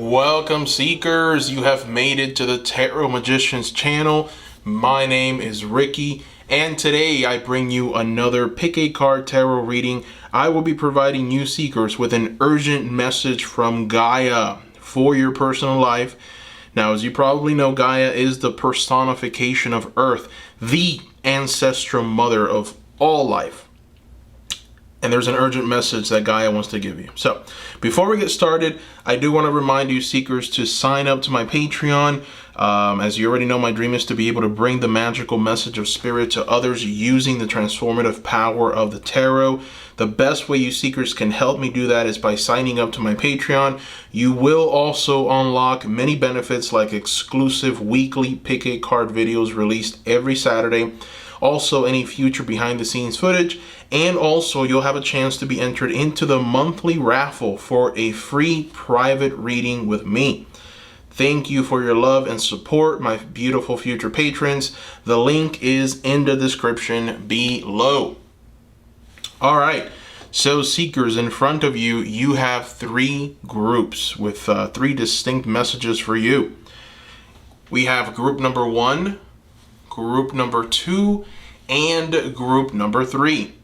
Welcome, seekers. You have made it to the Tarot Magicians channel. My name is Ricky, and today I bring you another pick a card tarot reading. I will be providing you seekers with an urgent message from Gaia for your personal life. Now, as you probably know, Gaia is the personification of Earth, the ancestral mother of all life. And there's an urgent message that Gaia wants to give you. So, before we get started, I do want to remind you seekers to sign up to my Patreon. As you already know, my dream is to be able to bring the magical message of spirit to others using the transformative power of the tarot. The best way you seekers can help me do that is by signing up to my Patreon. You will also unlock many benefits like exclusive weekly pick a card videos released every Saturday. Also, any future behind the scenes footage, and also you'll have a chance to be entered into the monthly raffle for a free private reading with me. Thank you for your love and support, my beautiful future patrons. The link is in the description below. All right, so seekers, in front of you, you have three groups with three distinct messages for you. We have group number 1, group number 2, and group number 3.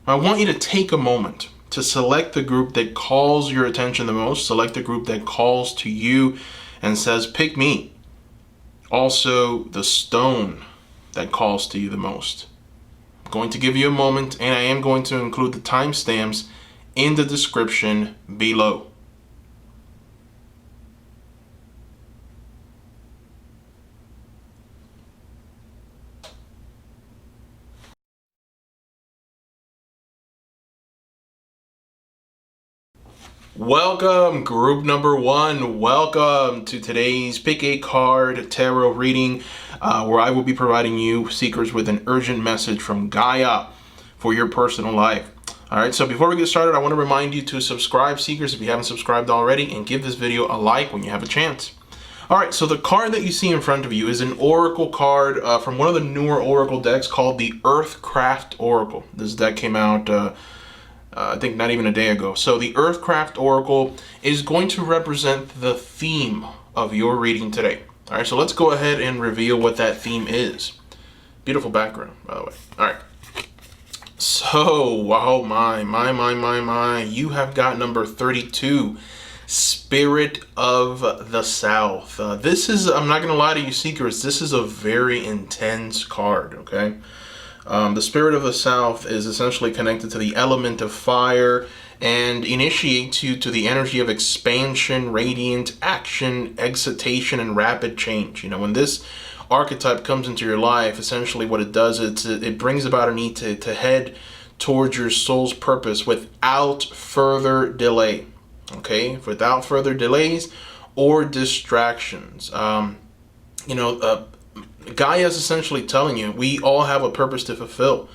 I want you to take a moment to select the group that calls your attention the most. Select the group that calls to you and says, pick me. Also, the stone that calls to you the most. I'm going to give you a moment, and I am going to include the timestamps in the description below. Welcome, group number 1. Welcome to today's pick a card tarot reading, where I will be providing you seekers with an urgent message from Gaia for your personal life. All right, so before we get started, I want to remind you to subscribe, seekers, if you haven't subscribed already, and give this video a like when you have a chance. All right, so the card that you see in front of you is an oracle card from one of the newer oracle decks called the Earthcraft Oracle. This deck came out I think not even a day ago. So the Earthcraft Oracle is going to represent the theme of your reading today. All right, so let's go ahead and reveal what that theme is. Beautiful background, by the way. All right. So, oh my, you have got number 32, Spirit of the South. This is, I'm not going to lie to you seekers, this is a very intense card, okay? The Spirit of the South is essentially connected to the element of fire and initiates you to the energy of expansion, radiant action, excitation, and rapid change. You know, when this archetype comes into your life, essentially what it does is it brings about a need to head towards your soul's purpose without further delay. Okay, without further delays or distractions. Gaia is essentially telling you we all have a purpose to fulfill.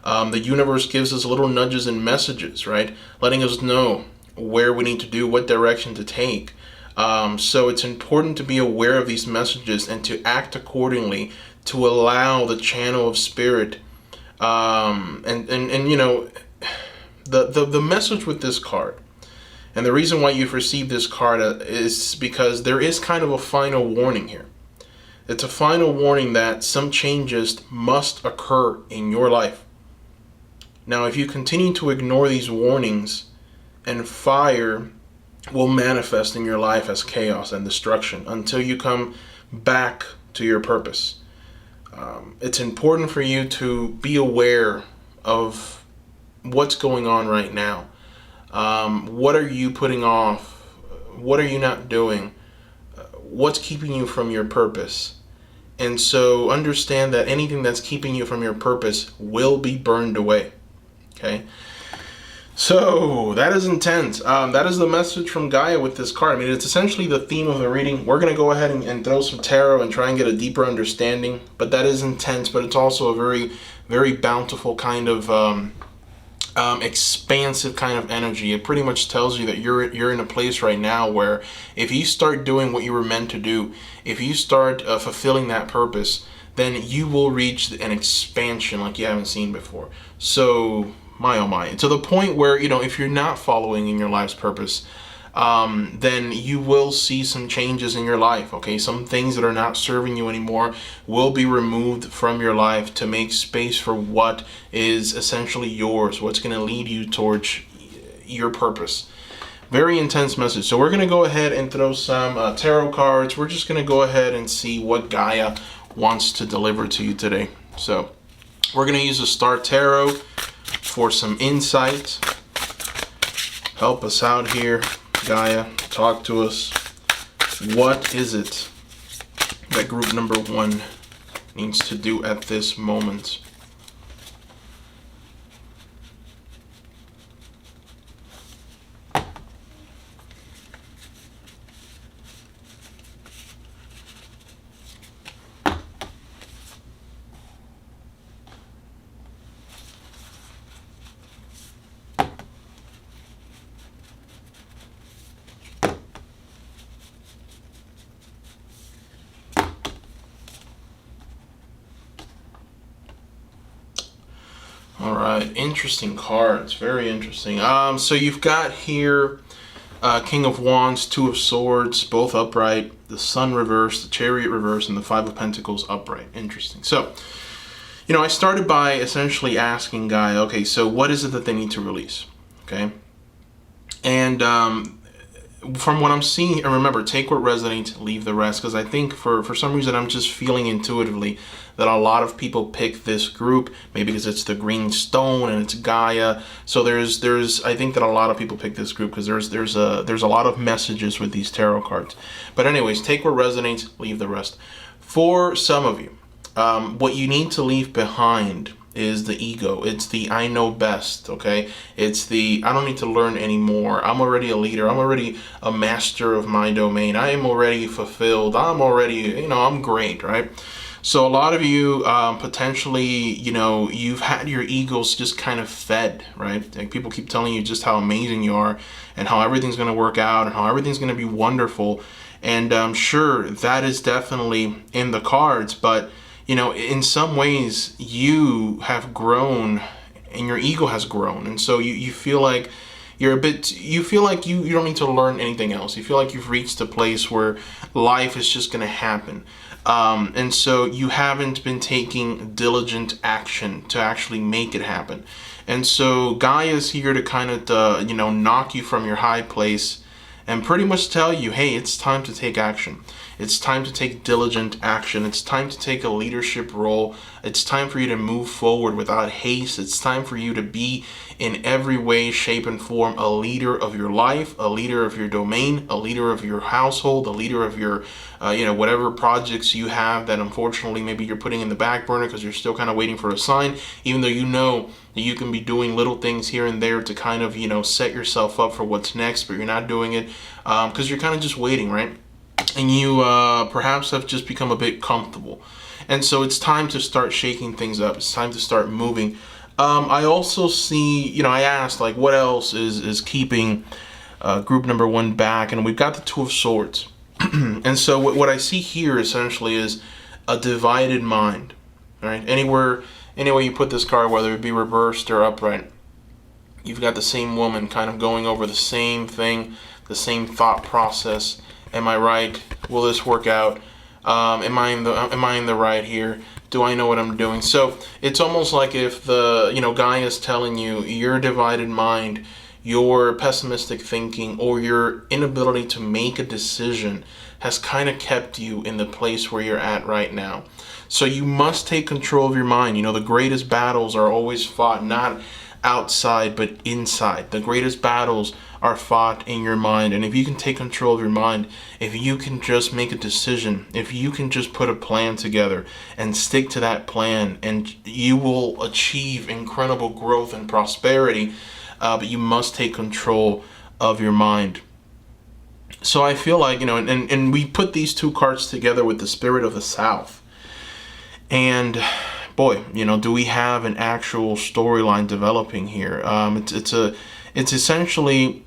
The universe gives us little nudges and messages, right? Letting us know where we need to do, what direction to take. So it's important to be aware of these messages and to act accordingly to allow the channel of spirit. You know, the message with this card, and the reason why you've received this card is because there is kind of a final warning here. It's a final warning that some changes must occur in your life. Now, if you continue to ignore these warnings, and fire will manifest in your life as chaos and destruction until you come back to your purpose. It's important for you to be aware of what's going on right now. What are you putting off? What are you not doing? What's keeping you from your purpose? And so understand that anything that's keeping you from your purpose will be burned away. Okay? So that is intense. That is the message from Gaia with this card. I mean, it's essentially the theme of the reading. We're going to go ahead and throw some tarot and try and get a deeper understanding. But that is intense, but it's also a very, very bountiful kind of expansive kind of energy. It pretty much tells you that you're in a place right now where if you start doing what you were meant to do, if you start fulfilling that purpose, then you will reach an expansion like you haven't seen before. So my oh my, to the point where, you know, if you're not following in your life's purpose, then you will see some changes in your life. Okay, some things that are not serving you anymore will be removed from your life to make space for what is essentially yours, what's going to lead you towards your purpose. Very intense message. So we're going to go ahead and throw some tarot cards. We're just going to go ahead and see what Gaia wants to deliver to you today. So we're going to use the Star Tarot for some insight. Help us out here, Gaia. Talk to us. What is it that group number 1 needs to do at this moment? All right, interesting cards, very interesting. So you've got here King of Wands, Two of Swords, both upright, the Sun reversed, the Chariot reversed, and the Five of Pentacles upright. Interesting. So, I started by essentially asking Gaia, okay, so what is it that they need to release? Okay, and from what I'm seeing, and remember, take what resonates, leave the rest, because I think for some reason I'm just feeling intuitively that a lot of people pick this group, maybe because it's the green stone and it's Gaia. So there's I think that a lot of people pick this group because there's a lot of messages with these tarot cards. But anyways, take what resonates, leave the rest. For some of you, what you need to leave behind is the ego. It's the I know best, okay? It's the I don't need to learn anymore. I'm already a leader. I'm already a master of my domain. I am already fulfilled. I'm already, I'm great, right? So a lot of you potentially, you've had your egos just kind of fed, right? Like people keep telling you just how amazing you are and how everything's going to work out and how everything's going to be wonderful. And sure, that is definitely in the cards, but in some ways you have grown and your ego has grown. And so you feel like you feel like you don't need to learn anything else. You feel like you've reached a place where life is just going to happen. And so you haven't been taking diligent action to actually make it happen. And so Gaia is here to kind of, knock you from your high place and pretty much tell you, hey, it's time to take action. It's time to take diligent action. It's time to take a leadership role. It's time for you to move forward without haste. It's time for you to be in every way, shape, and form a leader of your life, a leader of your domain, a leader of your household, a leader of your, whatever projects you have that unfortunately maybe you're putting in the back burner because you're still kind of waiting for a sign, even though you know that you can be doing little things here and there to kind of, set yourself up for what's next, but you're not doing it because you're kind of just waiting, right? And you perhaps have just become a bit comfortable. And so it's time to start shaking things up. It's time to start moving. I also see, I asked, like, what else is keeping group number 1 back? And we've got the Two of Swords. And so what I see here essentially is a divided mind. All right? Anywhere you put this card, whether it be reversed or upright, you've got the same woman kind of going over the same thing, the same thought process. Am I right? Will this work out? Am I in the right here? Do I know what I'm doing? So it's almost like if the Gaia is telling you your divided mind, your pessimistic thinking, or your inability to make a decision has kind of kept you in the place where you're at right now. So you must take control of your mind. The greatest battles are always fought not outside but inside. The greatest battles are fought in your mind. And if you can take control of your mind, if you can just make a decision, if you can just put a plan together and stick to that plan, and you will achieve incredible growth and prosperity, but you must take control of your mind. So I feel like, and we put these two cards together with the Spirit of the South. And boy, do we have an actual storyline developing here? It's essentially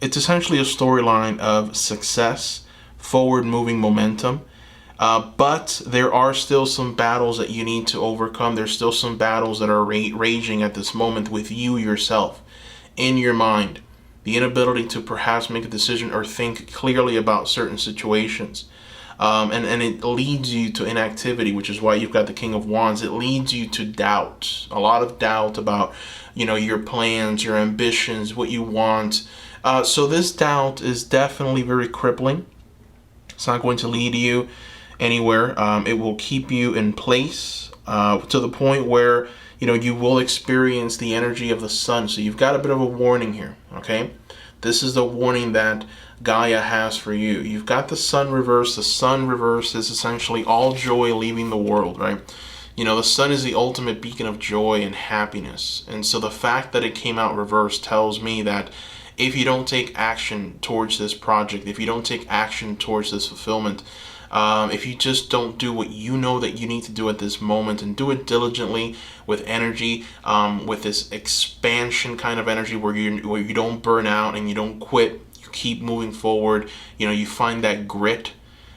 a storyline of success, forward-moving momentum, but there are still some battles that you need to overcome. There's still some battles that are raging at this moment with you yourself, in your mind. the inability to perhaps make a decision or think clearly about certain situations. And it leads you to inactivity, which is why you've got the King of Wands. It leads you to doubt, a lot of doubt about, your plans, your ambitions, what you want. So this doubt is definitely very crippling. It's not going to lead you anywhere. It will keep you in place to the point where, you will experience the energy of the sun. So you've got a bit of a warning here, okay? This is the warning that Gaia has for you. You've got the sun reversed. The sun reversed is essentially all joy leaving the world, right? The sun is the ultimate beacon of joy and happiness. And so the fact that it came out reversed tells me that if you don't take action towards this project, if you don't take action towards this fulfillment, if you just don't do what you know that you need to do at this moment and do it diligently with energy, with this expansion kind of energy where you don't burn out and you don't quit, you keep moving forward, you find that grit.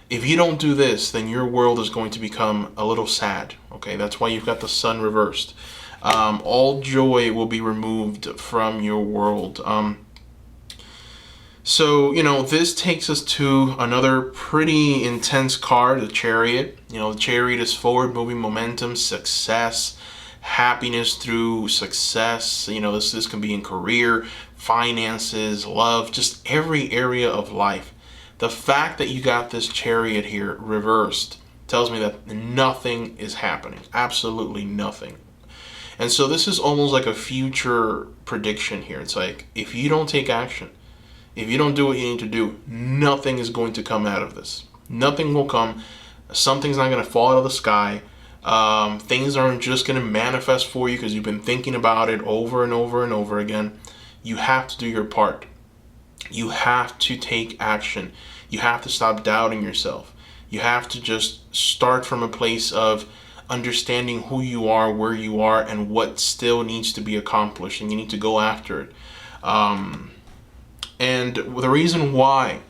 If you don't do this, then your world is going to become a little sad. Okay, that's why you've got the sun reversed. All joy will be removed from your world. So, this takes us to another pretty intense card, the Chariot. The Chariot is forward-moving momentum, success, happiness through success. This can be in career, finances, love, just every area of life. The fact that you got this Chariot here reversed tells me that nothing is happening. Absolutely nothing. And so this is almost like a future prediction here. It's like, if you don't take action, if you don't do what you need to do, nothing is going to come out of this. Nothing will come. Something's not going to fall out of the sky. Things aren't just going to manifest for you because you've been thinking about it over and over and over again. You have to do your part. You have to take action. You have to stop doubting yourself. You have to just start from a place of understanding who you are, where you are, and what still needs to be accomplished. And you need to go after it. And the reason why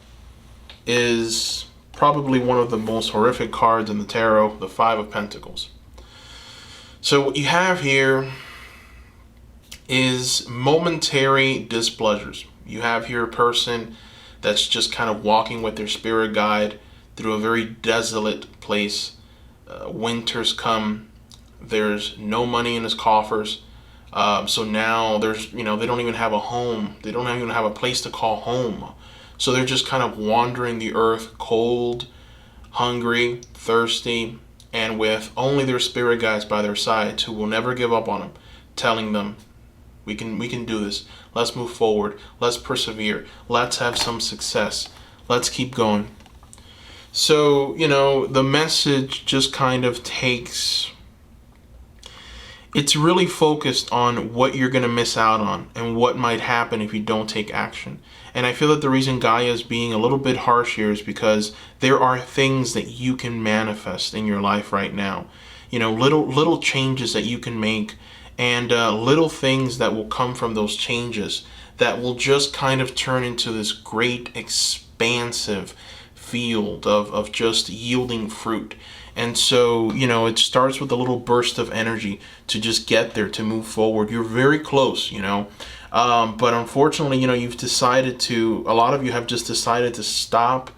is probably one of the most horrific cards in the tarot, the Five of Pentacles. So what you have here is momentary displeasures. You have here a person that's just kind of walking with their spirit guide through a very desolate place. Winter's come. There's no money in his coffers. So now there's, they don't even have a home. They don't even have a place to call home. So they're just kind of wandering the earth, cold, hungry, thirsty, and with only their spirit guides by their sides who will never give up on them, telling them, we can do this. Let's move forward. Let's persevere. Let's have some success. Let's keep going. So, the message just kind of takes... It's really focused on what you're going to miss out on and what might happen if you don't take action. And I feel that the reason Gaia is being a little bit harsh here is because there are things that you can manifest in your life right now. Little changes that you can make, and little things that will come from those changes that will just kind of turn into this great expansive field of just yielding fruit. And so, it starts with a little burst of energy to just get there, to move forward. You're very close, but unfortunately, you've decided to, a lot of you have just decided to stop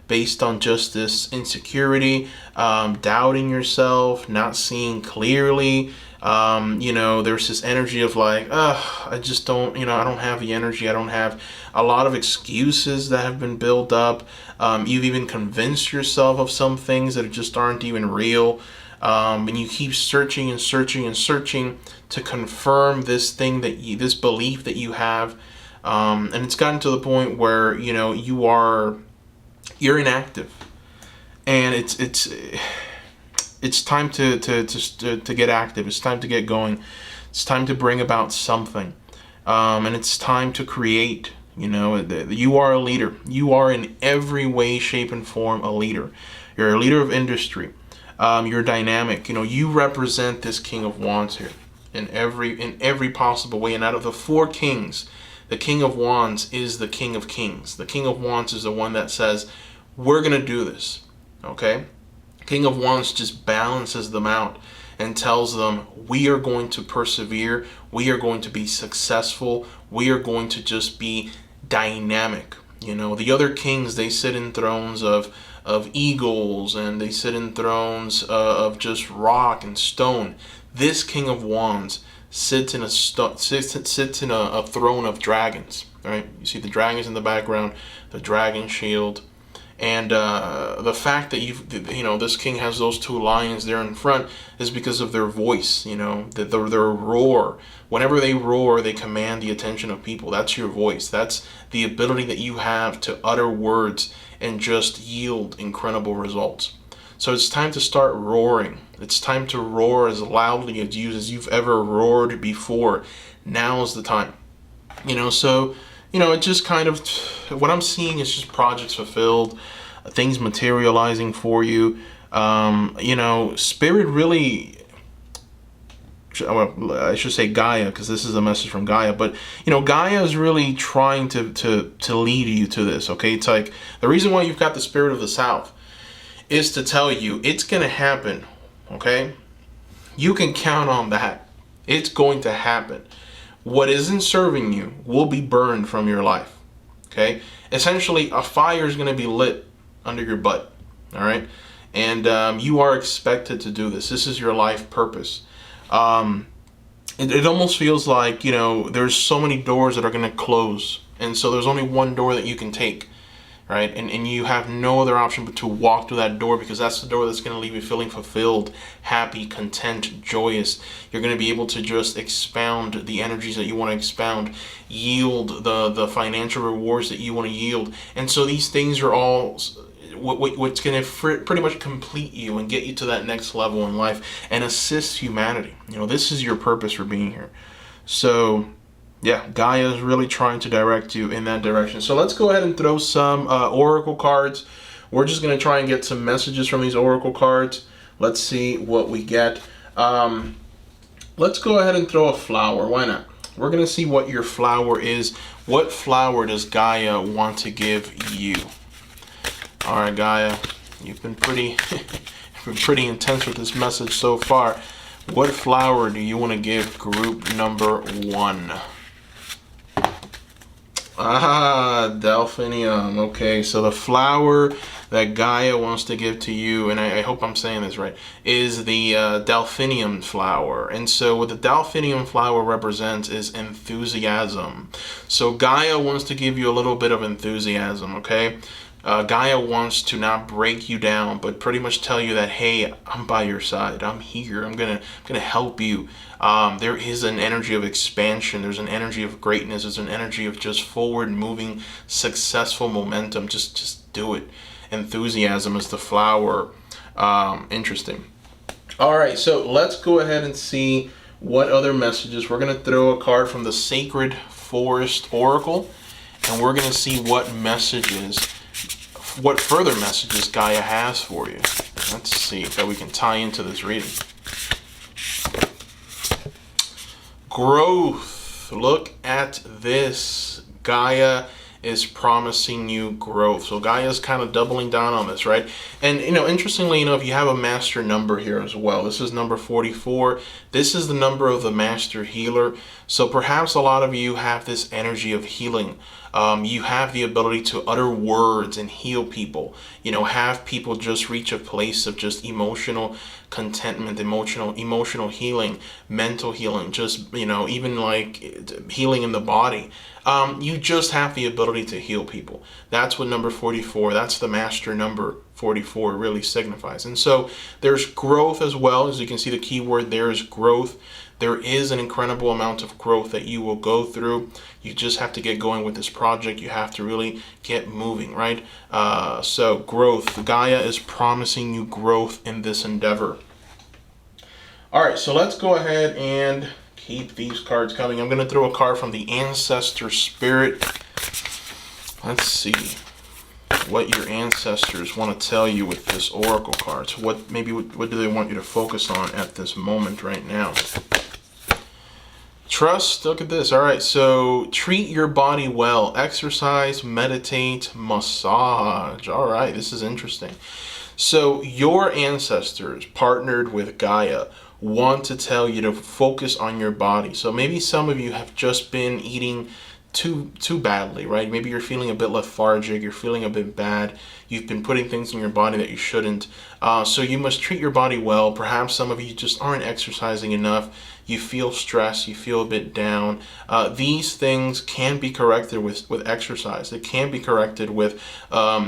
based on just this insecurity, doubting yourself, not seeing clearly. There's this energy of like, I just don't, I don't have the energy. I don't have a lot of excuses that have been built up. You've even convinced yourself of some things that just aren't even real. And you keep searching and searching and searching to confirm this thing this belief that you have. And it's gotten to the point where, you're inactive, and it's time to get active. It's time to get going. It's time to bring about something, and it's time to create. You are a leader. You are in every way, shape, and form a leader. You're a leader of industry. You're dynamic. You represent this King of Wands here in every possible way. And out of the four kings, the King of Wands is the King of Kings. The King of Wands is the one that says, we're going to do this. Okay? King of Wands just balances them out and tells them, we are going to persevere. We are going to be successful. We are going to just be dynamic. You know, the other kings, they sit in thrones of eagles, and they sit in thrones of just rock and stone. This King of Wands sits in a throne of dragons. Right? You see the dragons in the background, the dragon shield, and the fact that this king has those two lions there in front is because of their voice. You know, their roar. Whenever they roar, they command the attention of people. That's your voice. That's the ability that you have to utter words and just yield incredible results. So it's time to start roaring. It's time to roar as loudly as you've ever roared before. Now's the time. It just kind of, what I'm seeing is just projects fulfilled, things materializing for you. Spirit really, well, I should say Gaia, because this is a message from Gaia, but Gaia is really trying to lead you to this. Okay, it's like the reason why you've got the Spirit of the South is to tell you it's gonna happen. Okay, you can count on that. It's going to happen. What isn't serving you will be burned from your life. Okay, essentially a fire is going to be lit under your butt. All right, and you are expected to do this. This is your life purpose. It almost feels like there's so many doors that are going to close, and so there's only one door that you can take. Right, and you have no other option but to walk through that door, because that's the door that's going to leave you feeling fulfilled, happy, content, joyous. You're going to be able to just expound the energies that you want to expound, yield the financial rewards that you want to yield. And so these things are all what's going to pretty much complete you and get you to that next level in life and assist humanity. This is your purpose for being here. So yeah, Gaia is really trying to direct you in that direction. So let's go ahead and throw some oracle cards. We're just going to try and get some messages from these oracle cards. Let's see what we get. Let's go ahead and throw a flower. Why not? We're going to see what your flower is. What flower does Gaia want to give you? All right, Gaia, you've been pretty intense with this message so far. What flower do you want to give group number 1? Delphinium. Okay, so the flower that Gaia wants to give to you, and I hope I'm saying this right, is the delphinium flower. And so what the delphinium flower represents is enthusiasm. So Gaia wants to give you a little bit of enthusiasm, okay? Gaia wants to not break you down, but pretty much tell you that, hey, I'm by your side. I'm here. I'm gonna help you. There is an energy of expansion. There's an energy of greatness. There's an energy of just forward moving, successful momentum. Just do it. Enthusiasm is the flower. Interesting. All right, so let's go ahead and see what other messages. We're gonna throw a card from the Sacred Forest Oracle, and we're gonna see what further messages Gaia has for you. Let's see if we can tie into this reading. Growth. Look at this. Gaia is promising you growth. So Gaia is kind of doubling down on this, right? And interestingly enough, you have a master number here as well. This is number 44. This is the number of the master healer. So perhaps a lot of you have this energy of healing. You have the ability to utter words and heal people. Have people just reach a place of just emotional contentment, emotional healing, mental healing, just even like healing in the body. You just have the ability to heal people. That's what number 44, that's the master number 44 really signifies. And so there's growth as well. As you can see, the key word there is growth. There is an incredible amount of growth that you will go through. You just have to get going with this project. You have to really get moving, right? So growth. Gaia is promising you growth in this endeavor. All right, so let's go ahead and keep these cards coming. I'm going to throw a card from the Ancestor Spirit. Let's see what your ancestors want to tell you with this oracle card. So what do they want you to focus on at this moment right now? Trust. Look at this. All right, so treat your body well. Exercise, meditate, massage. All right, this is interesting. So your ancestors partnered with Gaia want to tell you to focus on your body. So maybe some of you have just been eating too badly, right? Maybe you're feeling a bit lethargic, you're feeling a bit bad, you've been putting things in your body that you shouldn't. So you must treat your body well. Perhaps some of you just aren't exercising enough. You feel stressed, you feel a bit down. These things can be corrected with exercise. It can be corrected with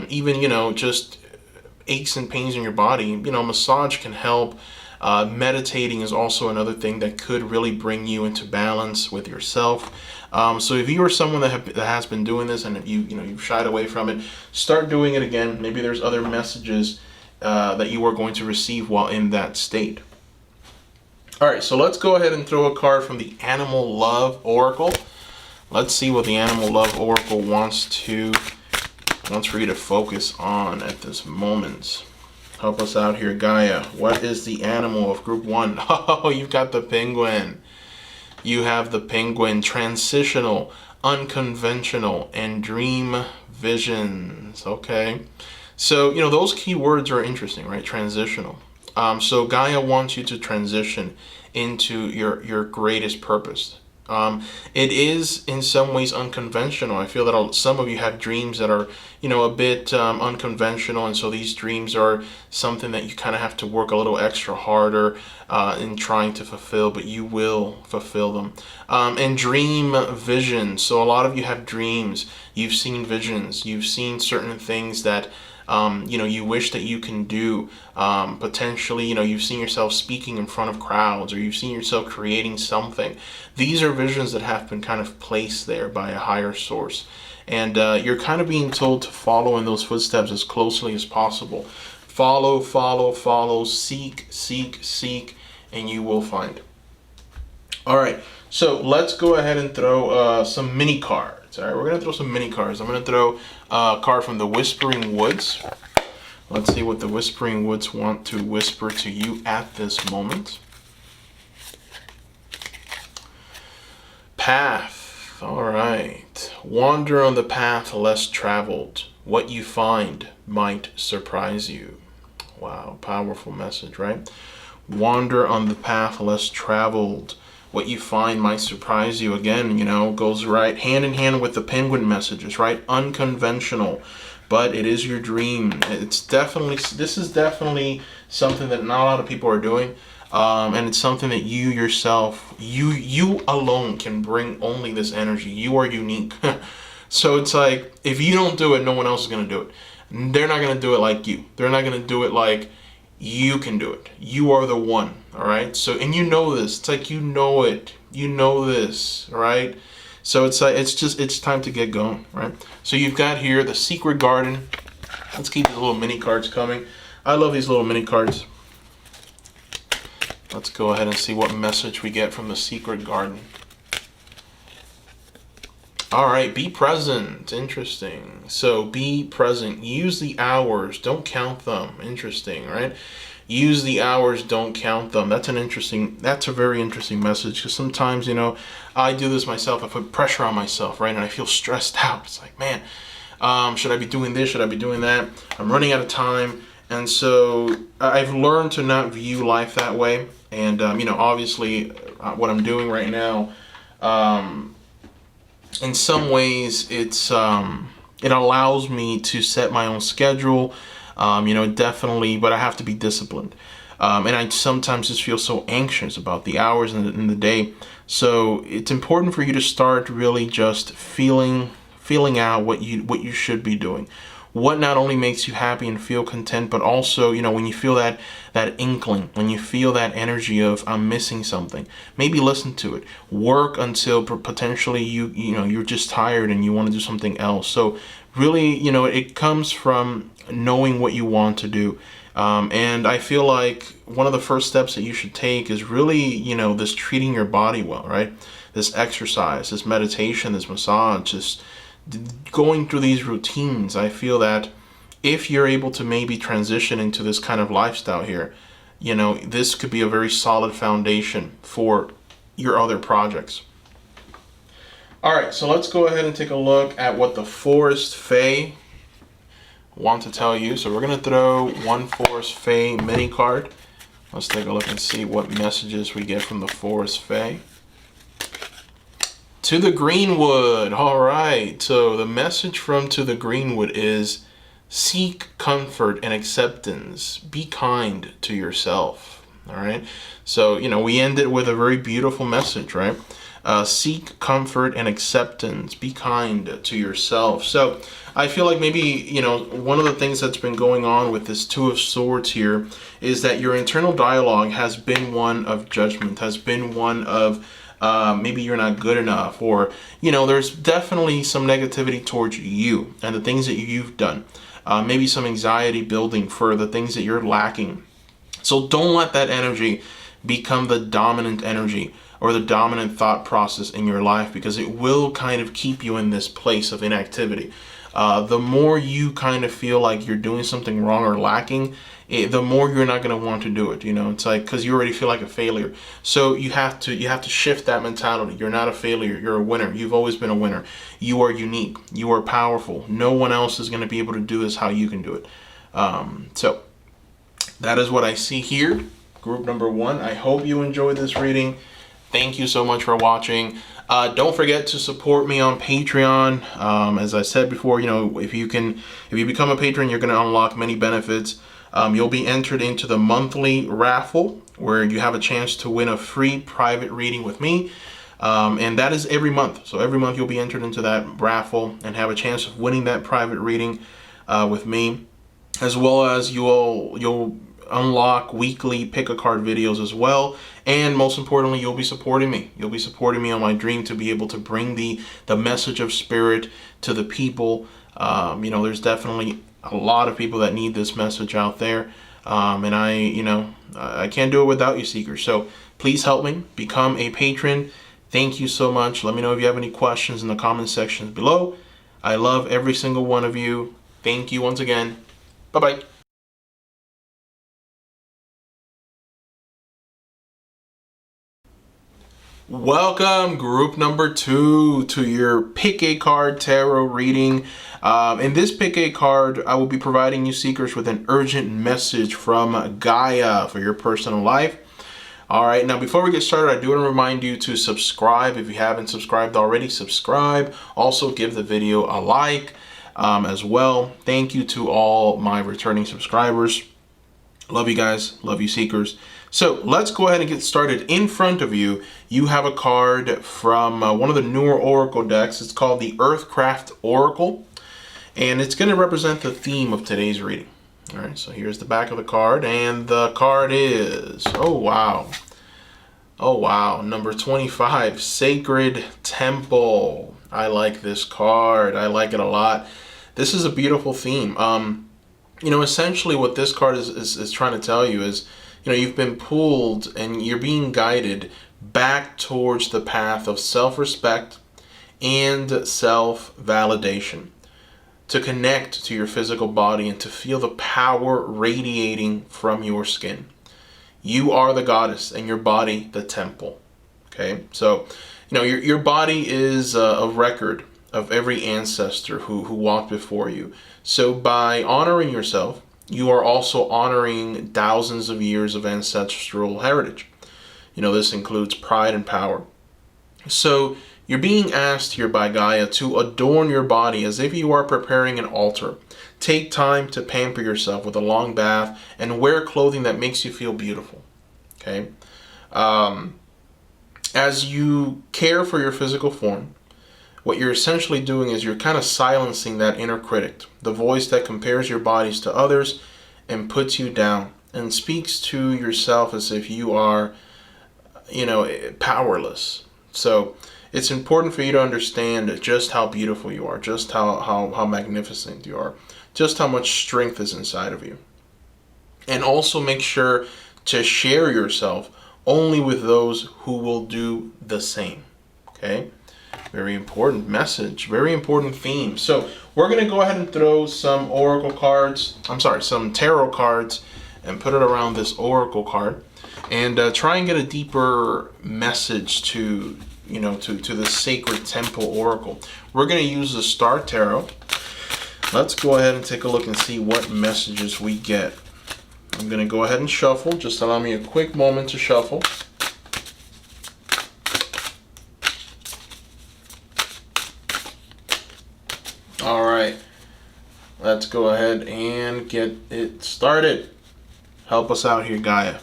even, just aches and pains in your body. Massage can help. Meditating is also another thing that could really bring you into balance with yourself. So if you are someone that has been doing this and you've shied away from it, start doing it again. Maybe there's other messages that you are going to receive while in that state. All right, so let's go ahead and throw a card from the Animal Love Oracle. Let's see what the Animal Love Oracle wants for you to focus on at this moment. Help us out here, Gaia. What is the animal of group 1? Oh, you've got the penguin. You have the penguin. Transitional, unconventional, and dream visions. Okay. So, those keywords are interesting, right? Transitional. So Gaia wants you to transition into your greatest purpose. It is in some ways unconventional. I feel that some of you have dreams that are, a bit unconventional, and so these dreams are something that you kind of have to work a little extra harder in trying to fulfill, but you will fulfill them. And dream vision. So a lot of you have dreams. You've seen visions. You've seen certain things that you wish that you can do. Potentially, you've seen yourself speaking in front of crowds, or you've seen yourself creating something. These are visions that have been kind of placed there by a higher source. And you're kind of being told to follow in those footsteps as closely as possible. Follow, follow, follow, seek, seek, seek, and you will find. All right, so let's go ahead and throw some mini cards. All right, we're going to throw some mini cards. I'm going to throw a card from the Whispering Woods. Let's see what the Whispering Woods want to whisper to you at this moment. Path. All right. Wander on the path less traveled. What you find might surprise you. Wow, powerful message, right? Wander on the path less traveled. What you find might surprise you. Again, goes right hand in hand with the penguin messages, right? Unconventional, but it is your dream. This is definitely something that not a lot of people are doing. And it's something that you yourself, you alone can bring only this energy. You are unique. So it's like, if you don't do it, no one else is going to do it. They're not going to do it like you. They're not going to do it like you can do it. You are the one. All right. So, and this, it's like, it, this, right? So it's like, it's time to get going. Right. So you've got here the Secret Garden. Let's keep these little mini cards coming. I love these little mini cards. Let's go ahead and see what message we get from the Secret Garden. All right, be present. Interesting. So be present. Use the hours. Don't count them. Interesting, right? Use the hours. Don't count them. That's a very interesting message, because sometimes, I do this myself. I put pressure on myself, right? And I feel stressed out. It's like, man, should I be doing this? Should I be doing that? I'm running out of time. And so I've learned to not view life that way. And, obviously what I'm doing right now, in some ways it allows me to set my own schedule, definitely, but I have to be disciplined. And I sometimes just feel so anxious about the hours in the day. So it's important for you to start really just feeling out what you should be doing. What not only makes you happy and feel content, but also, when you feel that inkling, when you feel that energy of I'm missing something, maybe listen to it. Work until potentially you're just tired and you want to do something else. So really, it comes from knowing what you want to do. And I feel like one of the first steps that you should take is really, this treating your body well, right? This exercise, this meditation, this massage, just going through these routines. I feel that if you're able to maybe transition into this kind of lifestyle here, this could be a very solid foundation for your other projects. All right, so let's go ahead and take a look at what the Forest Fae want to tell you. So we're going to throw one Forest Fae mini card. Let's take a look and see what messages we get from the Forest Fae. To the Greenwood. All right. So the message from To the Greenwood is seek comfort and acceptance. Be kind to yourself. All right. So, we end it with a very beautiful message, right? Seek comfort and acceptance. Be kind to yourself. So I feel like maybe, one of the things that's been going on with this Two of Swords here is that your internal dialogue has been one of judgment, has been one of maybe you're not good enough, or, there's definitely some negativity towards you and the things that you've done. Maybe some anxiety building for the things that you're lacking. So don't let that energy become the dominant energy or the dominant thought process in your life, because it will kind of keep you in this place of inactivity. The more you kind of feel like you're doing something wrong or lacking, the more you're not going to want to do it. It's like, because you already feel like a failure. So you have to shift that mentality. You're not a failure. You're a winner. You've always been a winner. You are unique. You are powerful. No one else is going to be able to do this how you can do it. So that is what I see here. Group number 1. I hope you enjoyed this reading. Thank you so much for watching. Don't forget to support me on Patreon. As I said before, if you become a patron, you're going to unlock many benefits. You'll be entered into the monthly raffle, where you have a chance to win a free private reading with me. And that is every month. So every month you'll be entered into that raffle and have a chance of winning that private reading with me, as well as you'll unlock weekly pick a card videos as well. And most importantly, you'll be supporting me. You'll be supporting me on my dream to be able to bring the message of spirit to the people. There's definitely a lot of people that need this message out there. And I can't do it without you, seekers. So please help me become a patron. Thank you so much. Let me know if you have any questions in the comment section below. I love every single one of you. Thank you once again. Bye-bye. Welcome, group number 2, to your Pick a Card Tarot reading. In this Pick a Card, I will be providing you seekers with an urgent message from Gaia for your personal life. All right, now before we get started, I do want to remind you to subscribe. If you haven't subscribed already, subscribe. Also, give the video a like as well. Thank you to all my returning subscribers. Love you guys. Love you, seekers. So let's go ahead and get started. In front of you, you have a card from one of the newer Oracle decks. It's called the Earthcraft Oracle, and it's going to represent the theme of today's reading. All right, so here's the back of the card, and the card is, oh wow, number 25, Sacred Temple. I like this card. I like it a lot. This is a beautiful theme. Essentially what this card is trying to tell you is, you've been pulled and you're being guided back towards the path of self-respect and self-validation, to connect to your physical body and to feel the power radiating from your skin. You are the goddess and your body the temple. Okay, so your body is a record of every ancestor who walked before you. So by honoring yourself, you are also honoring thousands of years of ancestral heritage. This includes pride and power. So you're being asked here by Gaia to adorn your body as if you are preparing an altar. Take time to pamper yourself with a long bath and wear clothing that makes you feel beautiful. Okay? As you care for your physical form, what you're essentially doing is you're kind of silencing that inner critic, the voice that compares your bodies to others and puts you down and speaks to yourself as if you are, powerless. So it's important for you to understand just how beautiful you are, just how magnificent you are, just how much strength is inside of you. And also make sure to share yourself only with those who will do the same. Okay? Very important message, very important theme. So we're going to go ahead and throw some some tarot cards and put it around this oracle card and try and get a deeper message to the Sacred Temple Oracle. We're going to use the Star Tarot. Let's go ahead and take a look and see what messages we get. I'm going to go ahead and shuffle. Just allow me a quick moment to shuffle. right, let's go ahead and get it started. Help us out here, Gaia.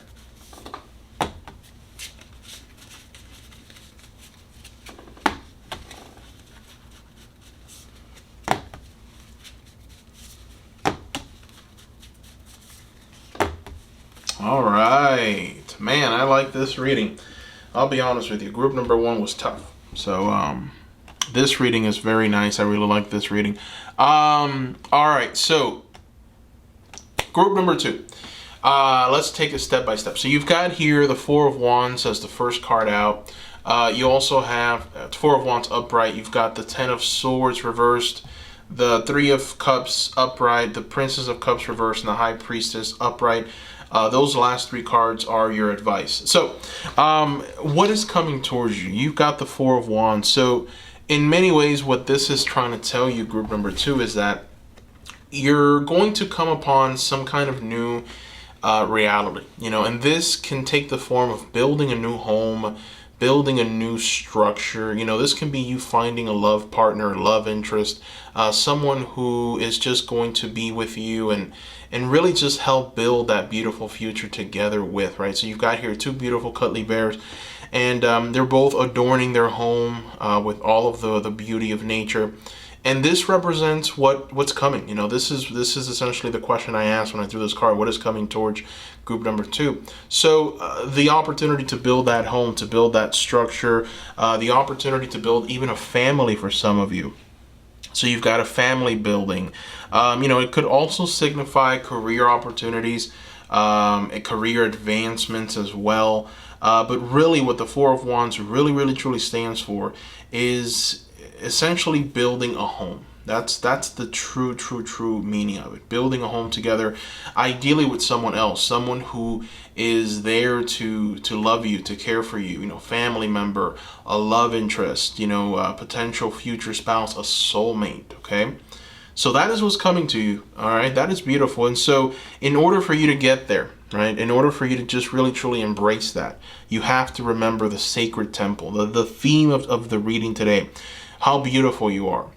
All right, man, I like this reading. I'll be honest with you, group number 1 was tough. So this reading is very nice. I really like this reading. All right, so group number 2. Let's take it step by step. So you've got here the Four of Wands as the first card out. You also have Four of Wands upright. You've got the Ten of Swords reversed, the Three of Cups upright, the Princess of Cups reversed, and the High Priestess upright. Those last 3 cards are your advice. So what is coming towards you? You've got the Four of Wands. So in many ways, what this is trying to tell you, group number 2, is that you're going to come upon some kind of new reality, and this can take the form of building a new home, building a new structure. This can be you finding a love partner, love interest, someone who is just going to be with you and really just help build that beautiful future together with, right? So you've got here 2 beautiful cuddly bears, and they're both adorning their home with all of the beauty of nature. And this represents what's coming. This is essentially the question I asked when I threw this card. What is coming towards group number 2? So the opportunity to build that home, to build that structure, the opportunity to build even a family for some of you. So you've got a family building. It could also signify career opportunities, career advancements as well. But really what the Four of Wands really truly stands for is essentially building a home. That's the true meaning of it. Building a home together, ideally with someone else, someone who is there to love you, to care for you, family member, a love interest, a potential future spouse, a soulmate, okay? So that is what's coming to you, all right? That is beautiful. And so in order for you to get there, right, in order for you to just really truly embrace that, you have to remember the sacred temple, the theme of the reading today. How beautiful you are.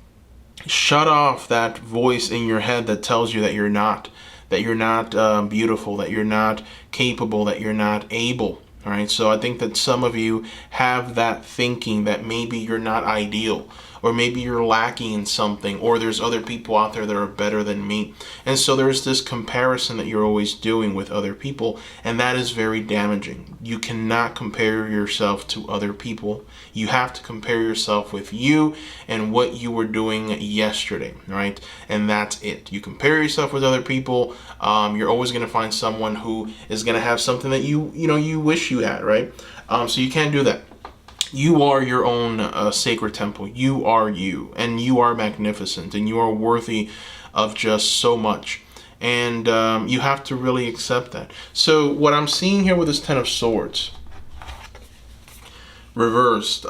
Shut off that voice in your head that tells you that you're not beautiful, that you're not capable, that you're not able. All right. So I think that some of you have that thinking that maybe you're not ideal, or maybe you're lacking in something, or there's other people out there that are better than me. And so there's this comparison that you're always doing with other people, and that is very damaging. You cannot compare yourself to other people. You have to compare yourself with you and what you were doing yesterday, right? And that's it. You compare yourself with other people, you're always going to find someone who is going to have something that you wish you had, right? So you can't do that. You are your own sacred temple. You are you, and you are magnificent, and you are worthy of just so much. And you have to really accept that. So what I'm seeing here with this Ten of Swords reversed,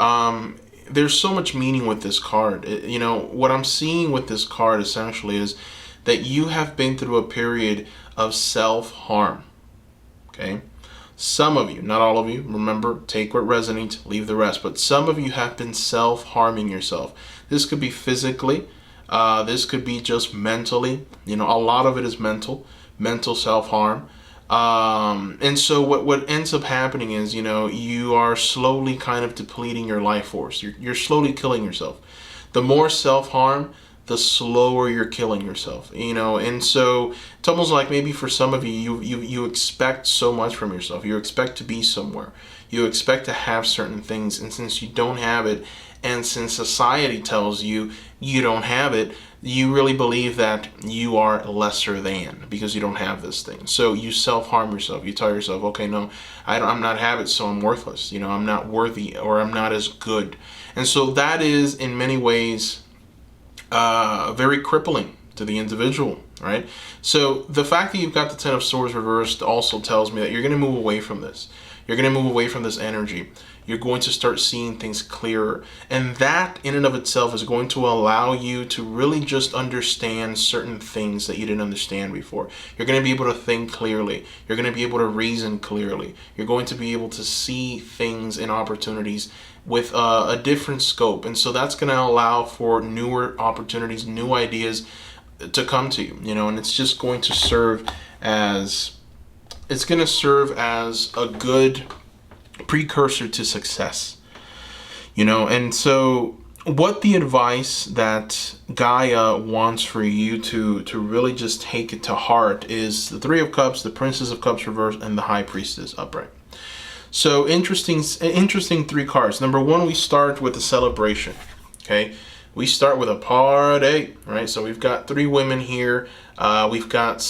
there's so much meaning with this card. What I'm seeing with this card essentially is that you have been through a period of self-harm, okay? Some of you, not all of you, remember, take what resonates, leave the rest. But some of you have been self-harming yourself. This could be physically. This could be just mentally. A lot of it is mental self-harm. And so what ends up happening is, you are slowly kind of depleting your life force. You're slowly killing yourself. The more self-harm, the slower you're killing yourself, and so it's almost like maybe for some of you expect so much from yourself. You expect to be somewhere, you expect to have certain things, and since you don't have it, and since society tells you you don't have it, you really believe that you are lesser than because you don't have this thing. So you self-harm yourself. You tell yourself, okay, no, I'm not have it, so I'm worthless, I'm not worthy, or I'm not as good. And so that is in many ways very crippling to the individual, right? So the fact that you've got the Ten of Swords reversed also tells me that you're going to move away from this. You're going to move away from this energy. You're going to start seeing things clearer. And that in and of itself is going to allow you to really just understand certain things that you didn't understand before. You're going to be able to think clearly. You're going to be able to reason clearly. You're going to be able to see things and opportunities with a different scope. And so that's going to allow for newer opportunities, new ideas to come to you, and it's just going to serve as a good precursor to success, and so what the advice that Gaia wants for you to really just take it to heart is the Three of Cups, the Princess of Cups reversed, and the High Priestess upright. So interesting three cards. Number one, we start with the celebration. Okay, we start with a party, right? So we've got three women here. We've got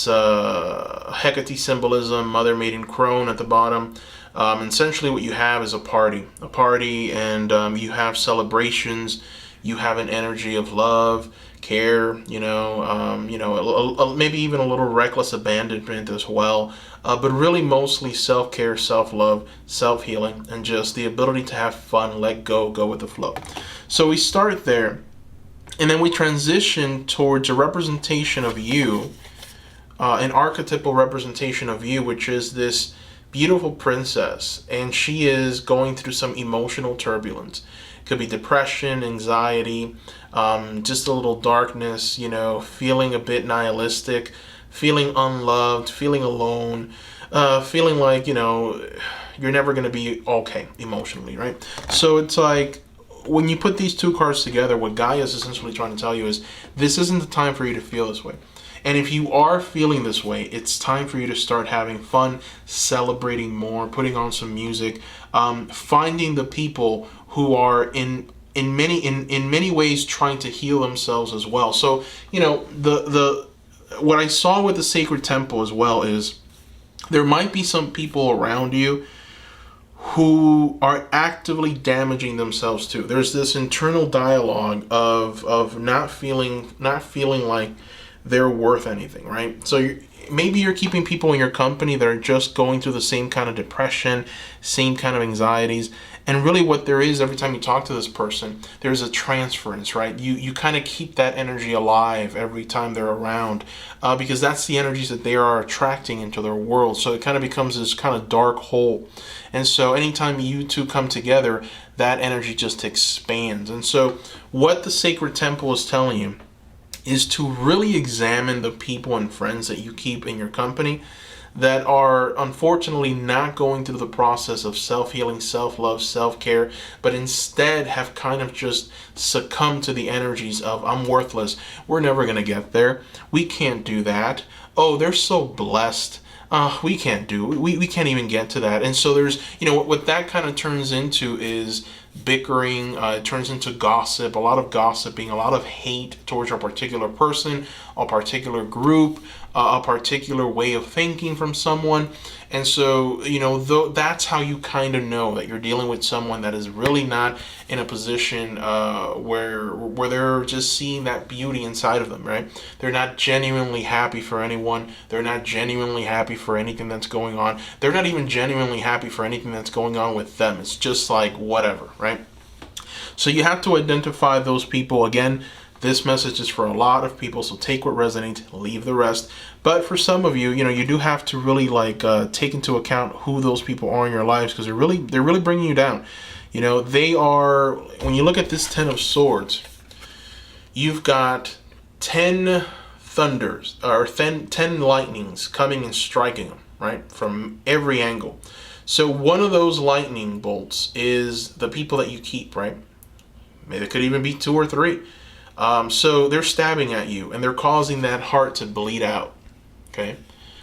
Hecate symbolism, Mother, Maiden, Crone at the bottom. Essentially what you have is a party, and you have celebrations. You have an energy of love, care, maybe even a little reckless abandonment as well. But really mostly self-care, self-love, self-healing, and just the ability to have fun, let go with the flow. So we start there, and then we transition towards a representation of you, an archetypal representation of you, which is this beautiful princess, and she is going through some emotional turbulence. It could be depression, anxiety, just a little darkness, feeling a bit nihilistic, feeling unloved, feeling alone, feeling like, you're never going to be okay emotionally, right? So it's like, when you put these two cards together, what Gaia is essentially trying to tell you is this isn't the time for you to feel this way. And if you are feeling this way, it's time for you to start having fun, celebrating more, putting on some music, finding the people who are in many ways trying to heal themselves as well. So, what I saw with the Sacred Temple as well is there might be some people around you who are actively damaging themselves too. There's this internal dialogue of not feeling like they're worth anything, right? So maybe you're keeping people in your company that are just going through the same kind of depression, same kind of anxieties. And really what there is, every time you talk to this person, there's a transference, right? You kind of keep that energy alive every time they're around, because that's the energies that they are attracting into their world. So it kind of becomes this kind of dark hole. And so anytime you two come together, that energy just expands. And so what the Sacred Temple is telling you is to really examine the people and friends that you keep in your company that are unfortunately not going through the process of self-healing, self-love, self-care, but instead have kind of just succumbed to the energies of, I'm worthless, we're never going to get there, we can't do that, oh, they're so blessed, we can't even get to that. And so there's, what that kind of turns into is bickering, it turns into gossip, a lot of gossiping, a lot of hate towards a particular person, a particular group, a particular way of thinking from someone. And so, that's how you kind of know that you're dealing with someone that is really not in a position where they're just seeing that beauty inside of them, right? They're not genuinely happy for anyone. They're not genuinely happy for anything that's going on. They're not even genuinely happy for anything that's going on with them. It's just like whatever, right? So you have to identify those people. Again, this message is for a lot of people, so take what resonates, leave the rest. But for some of you, you do have to really take into account who those people are in your lives, because they're really bringing you down. They are, when you look at this 10 of Swords, you've got 10 thunders, or 10 lightnings coming and striking them, right, from every angle. So one of those lightning bolts is the people that you keep, right? Maybe it could even be 2 or 3. So they're stabbing at you, and they're causing that heart to bleed out, okay?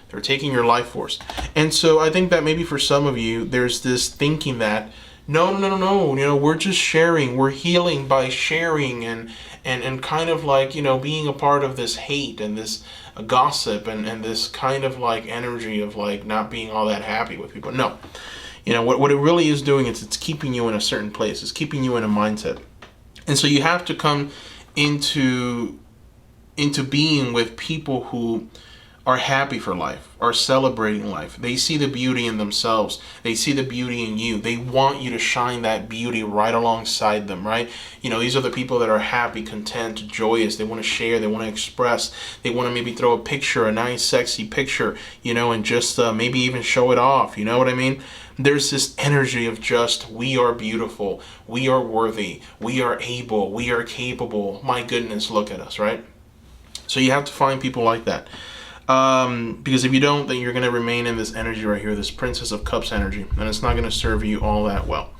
They're taking your life force. And so I think that maybe for some of you, there's this thinking that, no, we're just sharing, we're healing by sharing, and kind of like, being a part of this hate and this gossip and this kind of like energy of like not being all that happy with people. No, what it really is doing is it's keeping you in a certain place. It's keeping you in a mindset. And so you have to come into being with people who are happy for life, are celebrating life. They see the beauty in themselves. They see the beauty in you. They want you to shine that beauty right alongside them, right? These are the people that are happy, content, joyous. They want to share. They want to express. They want to maybe throw a picture, a nice, sexy picture, and just maybe even show it off. You know what I mean? there's this energy of just, we are beautiful, we are worthy, we are able, we are capable. My goodness, look at us, right? So you have to find people like that. Because if you don't, then you're going to remain in this energy right here, this Princess of Cups energy, and it's not going to serve you all that well.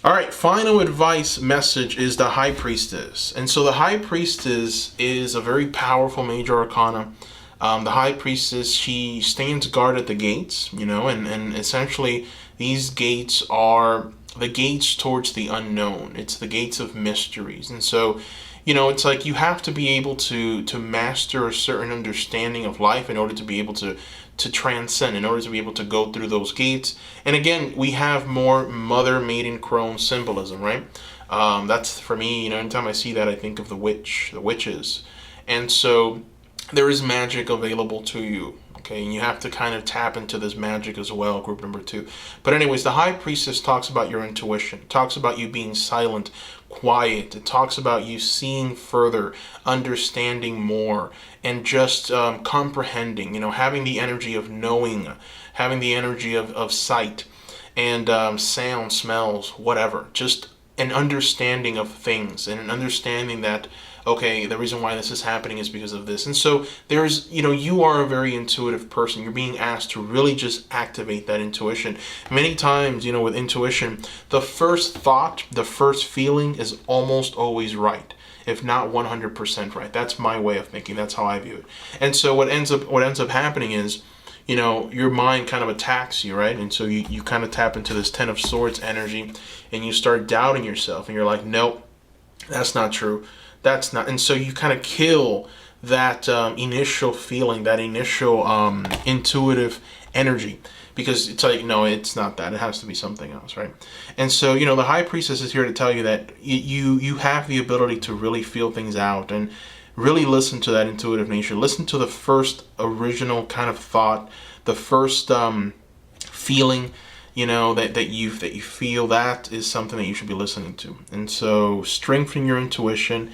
All right, final advice message is the High Priestess. And so the High Priestess is a very powerful major arcana. The High Priestess, she stands guard at the gates, and essentially these gates are the gates towards the unknown. It's the gates of mysteries. And so, it's like you have to be able to master a certain understanding of life in order to be able to transcend, in order to be able to go through those gates. And again, we have more mother, maiden, crone symbolism, right? That's, for me, anytime I see that, I think of the witches. And so there is magic available to you, okay? And you have to kind of tap into this magic as well, group number 2. But anyways, the High Priestess talks about your intuition. It talks about you being silent, quiet. It talks about you seeing further, understanding more, and just comprehending, having the energy of knowing, having the energy of sight and sound, smells, whatever. Just an understanding of things, and an understanding that, okay, the reason why this is happening is because of this. And so there's, you are a very intuitive person. You're being asked to really just activate that intuition. Many times, with intuition, the first thought, the first feeling is almost always right, if not 100% right. That's my way of thinking. That's how I view it. And so what ends up happening is, your mind kind of attacks you, right? And so you kind of tap into this Ten of Swords energy, and you start doubting yourself, and you're like, nope, that's not true. That's not. And so you kind of kill that initial feeling, that initial intuitive energy, because it's like, no, it's not that. It has to be something else, right? And so, the High Priestess is here to tell you that you have the ability to really feel things out and really listen to that intuitive nature. Listen to the first original kind of thought, the first feeling, that you feel. That is something that you should be listening to. And so strengthen your intuition,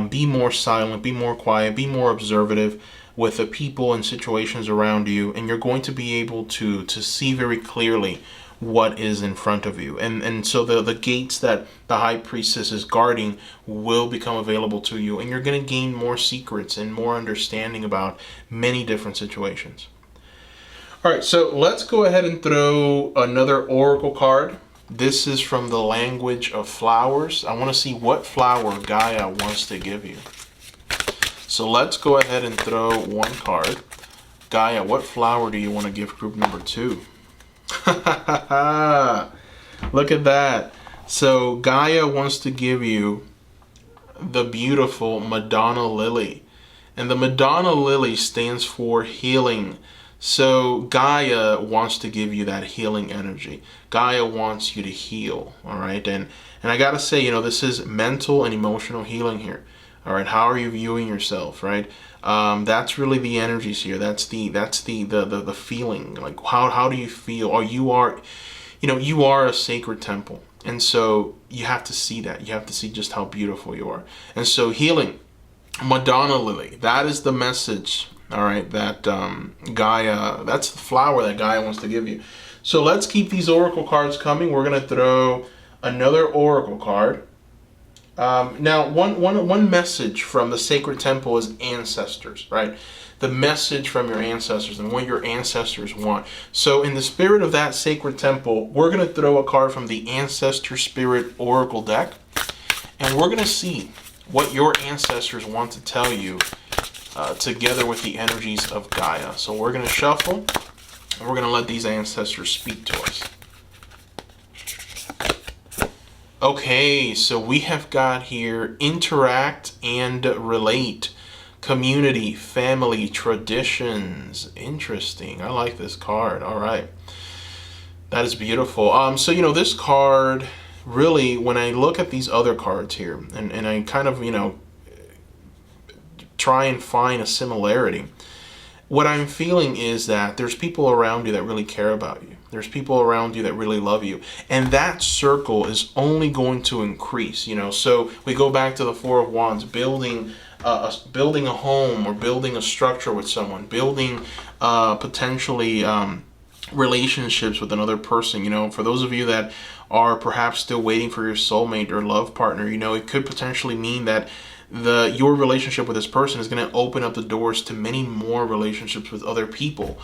be more silent, be more quiet, be more observative with the people and situations around you, and you're going to be able to see very clearly what is in front of you. And so the gates that the High Priestess is guarding will become available to you, and you're going to gain more secrets and more understanding about many different situations. All right, so let's go ahead and throw another oracle card. This is from the language of flowers. I want to see what flower Gaia wants to give you. So let's go ahead and throw one card. Gaia, what flower do you want to give group number 2? Look at that. So Gaia wants to give you the beautiful Madonna Lily. And the Madonna Lily stands for healing. So Gaia wants to give you that healing energy. Gaia wants you to heal, all right? And I got to say, this is mental and emotional healing here. All right, how are you viewing yourself, right? That's really the energies here. That's the feeling. Like how do you feel? Or you are a sacred temple. And so you have to see that. You have to see just how beautiful you are. And so healing, Madonna Lily, that is the message. All right, that Gaia, that's the flower that Gaia wants to give you. So let's keep these oracle cards coming. We're going to throw another oracle card. Now, one message from the sacred temple is ancestors, right? The message from your ancestors and what your ancestors want. So in the spirit of that sacred temple, we're going to throw a card from the Ancestor Spirit Oracle deck. And we're going to see what your ancestors want to tell you together with the energies of Gaia. So we're going to shuffle, and we're going to let these ancestors speak to us. Okay, so we have got here interact and relate, community, family, traditions. Interesting. I like this card. All right. That is beautiful. So, this card, really, when I look at these other cards here, and I kind of, try and find a similarity, what I'm feeling is that there's people around you that really care about you. There's people around you that really love you. And that circle is only going to increase, So we go back to the Four of Wands, building a home or building a structure with someone, building potentially relationships with another person. You know, for those of you that are perhaps still waiting for your soulmate or love partner, you know, it could potentially mean that your relationship with this person is going to open up the doors to many more relationships with other people.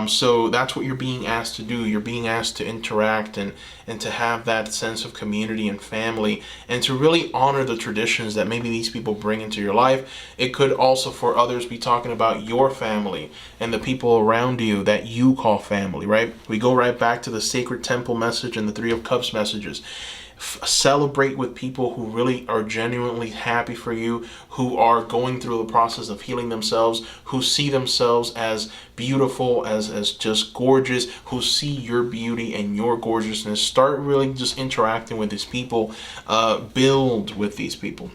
So that's what you're being asked to do. You're being asked to interact and to have that sense of community and family, and to really honor the traditions that maybe these people bring into your life. It could also, for others, be talking about your family and the people around you that you call family, right? We go right back to the sacred temple message and the Three of Cups messages. Celebrate with people who really are genuinely happy for you, who are going through the process of healing themselves, who see themselves as beautiful, as just gorgeous, who see your beauty and your gorgeousness. Start really just interacting with these people, build with these people.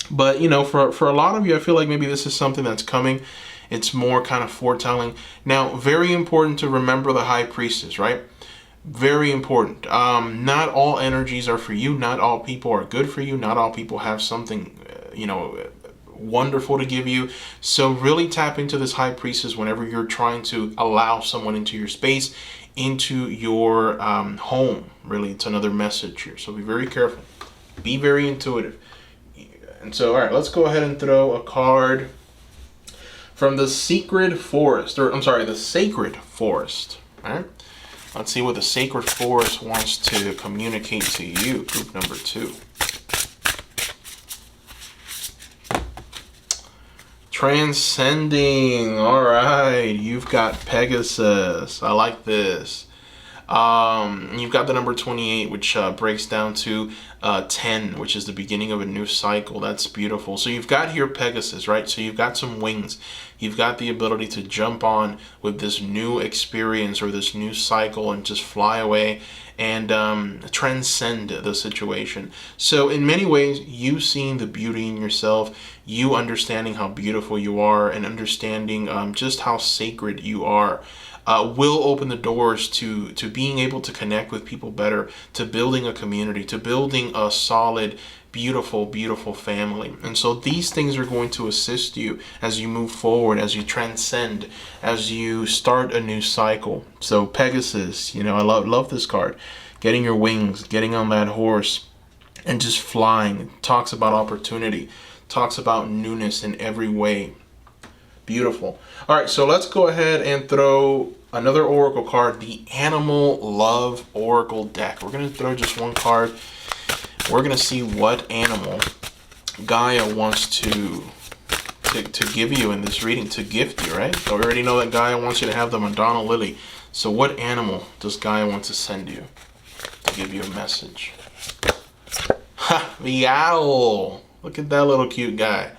But, you know, for a lot of you, I feel like maybe this is something that's coming. It's more kind of foretelling. Now, very important to remember the High Priestess, right? Very important. Not all energies are for you. Not all people are good for you. Not all people have something, wonderful to give you. So really tap into this High Priestess whenever you're trying to allow someone into your space, into your home. Really, it's another message here. So be very careful. Be very intuitive. And so, all right, let's go ahead and throw a card from the Sacred Forest. The Sacred Forest. All right. Let's see what the Sacred Forest wants to communicate to you, group number 2. Transcending. All right, you've got Pegasus. I like this. You've got the number 28, which breaks down to 10, which is the beginning of a new cycle. That's beautiful. So you've got here Pegasus, right? So you've got some wings. You've got the ability to jump on with this new experience or this new cycle and just fly away and transcend the situation. So in many ways, you seeing the beauty in yourself, you understanding how beautiful you are, and understanding just how sacred you are, will open the doors to being able to connect with people better, to building a community, to building a solid, beautiful, beautiful family. And so these things are going to assist you as you move forward, as you transcend, as you start a new cycle. So Pegasus, you know, I love this card. Getting your wings, getting on that horse, and just flying. It talks about opportunity, talks about newness in every way. Beautiful. All right, so let's go ahead and throw another oracle card, the Animal Love Oracle deck. We're going to throw just one card. We're going to see what animal Gaia wants to give you in this reading, to gift you, right? So we already know that Gaia wants you to have the Madonna Lily. So what animal does Gaia want to send you to give you a message? Ha! The owl. Look at that little cute guy.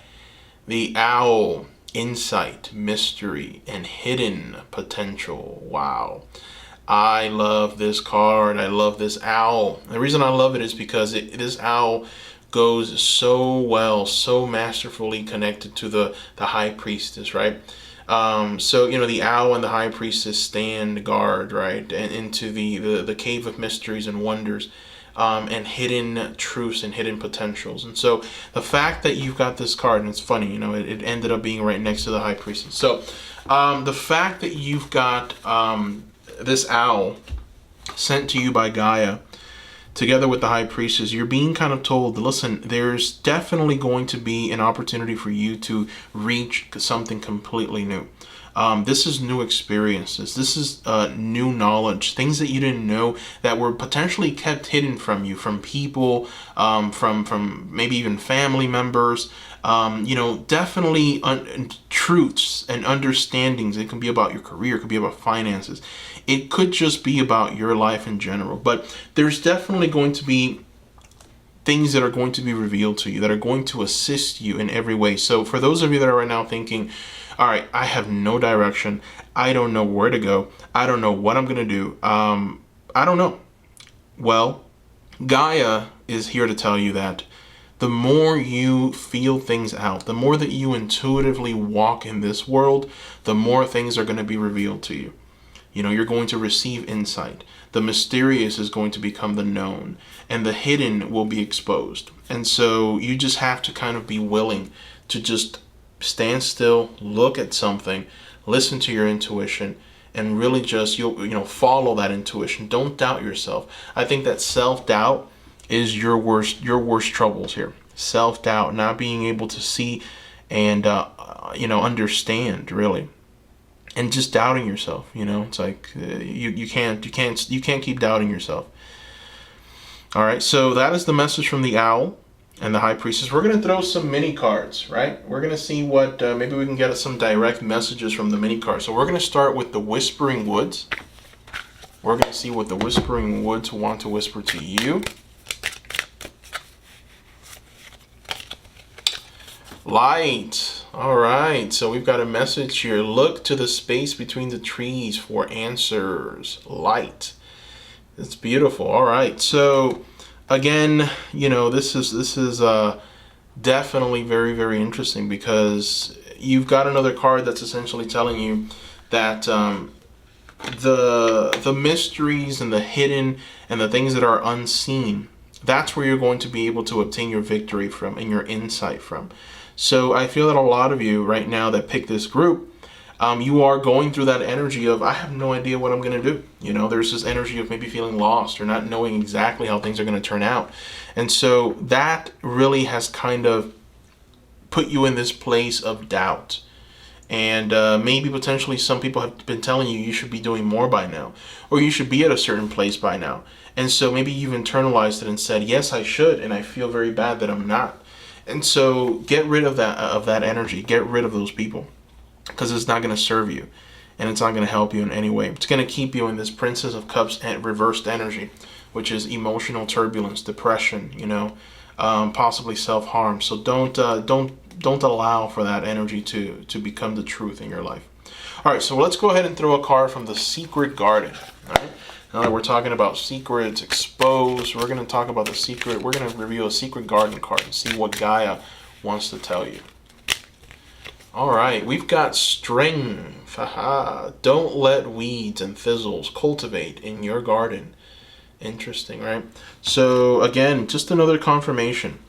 The owl. Insight, mystery, and hidden potential. Wow. I love this card. I love this owl. The reason I love it is because this owl goes so well, so masterfully connected to the High Priestess, right? So, you know, the owl and the High Priestess stand guard, right? And into the cave of mysteries and wonders. And hidden truths and hidden potentials. And so the fact that you've got this card, and it's funny, you know, it ended up being right next to the High Priestess. So the fact that you've got this owl sent to you by Gaia, together with the High Priestess, you're being kind of told, listen, there's definitely going to be an opportunity for you to reach something completely new. This is new experiences. This is new knowledge, things that you didn't know that were potentially kept hidden from you, from people, from maybe even family members. Definitely truths and understandings. It can be about your career. It could be about finances. It could just be about your life in general. But there's definitely going to be things that are going to be revealed to you that are going to assist you in every way. So for those of you that are right now thinking, all right, I have no direction. I don't know where to go. I don't know what I'm going to do. I don't know. Well, Gaia is here to tell you that the more you feel things out, the more that you intuitively walk in this world, the more things are going to be revealed to you. You know, you're going to receive insight. The mysterious is going to become the known, and the hidden will be exposed. And so you just have to kind of be willing to just stand still, look at something, listen to your intuition, and really just follow that intuition. Don't doubt yourself. I think that self-doubt is your worst troubles here. Self-doubt, not being able to see and understand really, and just doubting yourself. It's like you can't keep doubting yourself. All right, so that is the message from the owl and the high priestess. We're going to throw some mini cards, right? We're going to see what maybe we can get some direct messages from the mini cards. So we're going to start with the Whispering Woods. We're going to see what the Whispering Woods want to whisper to you. Light. All right, so we've got a message here. Look to the space between the trees for answers. Light. It's beautiful. All right, so again, this is definitely very, very interesting, because you've got another card that's essentially telling you that the mysteries and the hidden and the things that are unseen, that's where you're going to be able to obtain your victory from and your insight from. So I feel that a lot of you right now that pick this group, you are going through that energy of, I have no idea what I'm going to do. There's this energy of maybe feeling lost or not knowing exactly how things are going to turn out. And so that really has kind of put you in this place of doubt. And maybe potentially some people have been telling you should be doing more by now, or you should be at a certain place by now. And so maybe you've internalized it and said, yes, I should, and I feel very bad that I'm not. And so get rid of that energy. Get rid of those people, because it's not going to serve you, and it's not going to help you in any way. It's going to keep you in this Princess of Cups reversed energy, which is emotional turbulence, depression, possibly self-harm. So don't allow for that energy to become the truth in your life. All right, so let's go ahead and throw a card from the Secret Garden. All right, now that we're talking about secrets exposed, we're going to talk about the secret. We're going to reveal a Secret Garden card and see what Gaia wants to tell you. All right, we've got Strength. Don't let weeds and thistles cultivate in your garden. Interesting, right? So again, just another confirmation.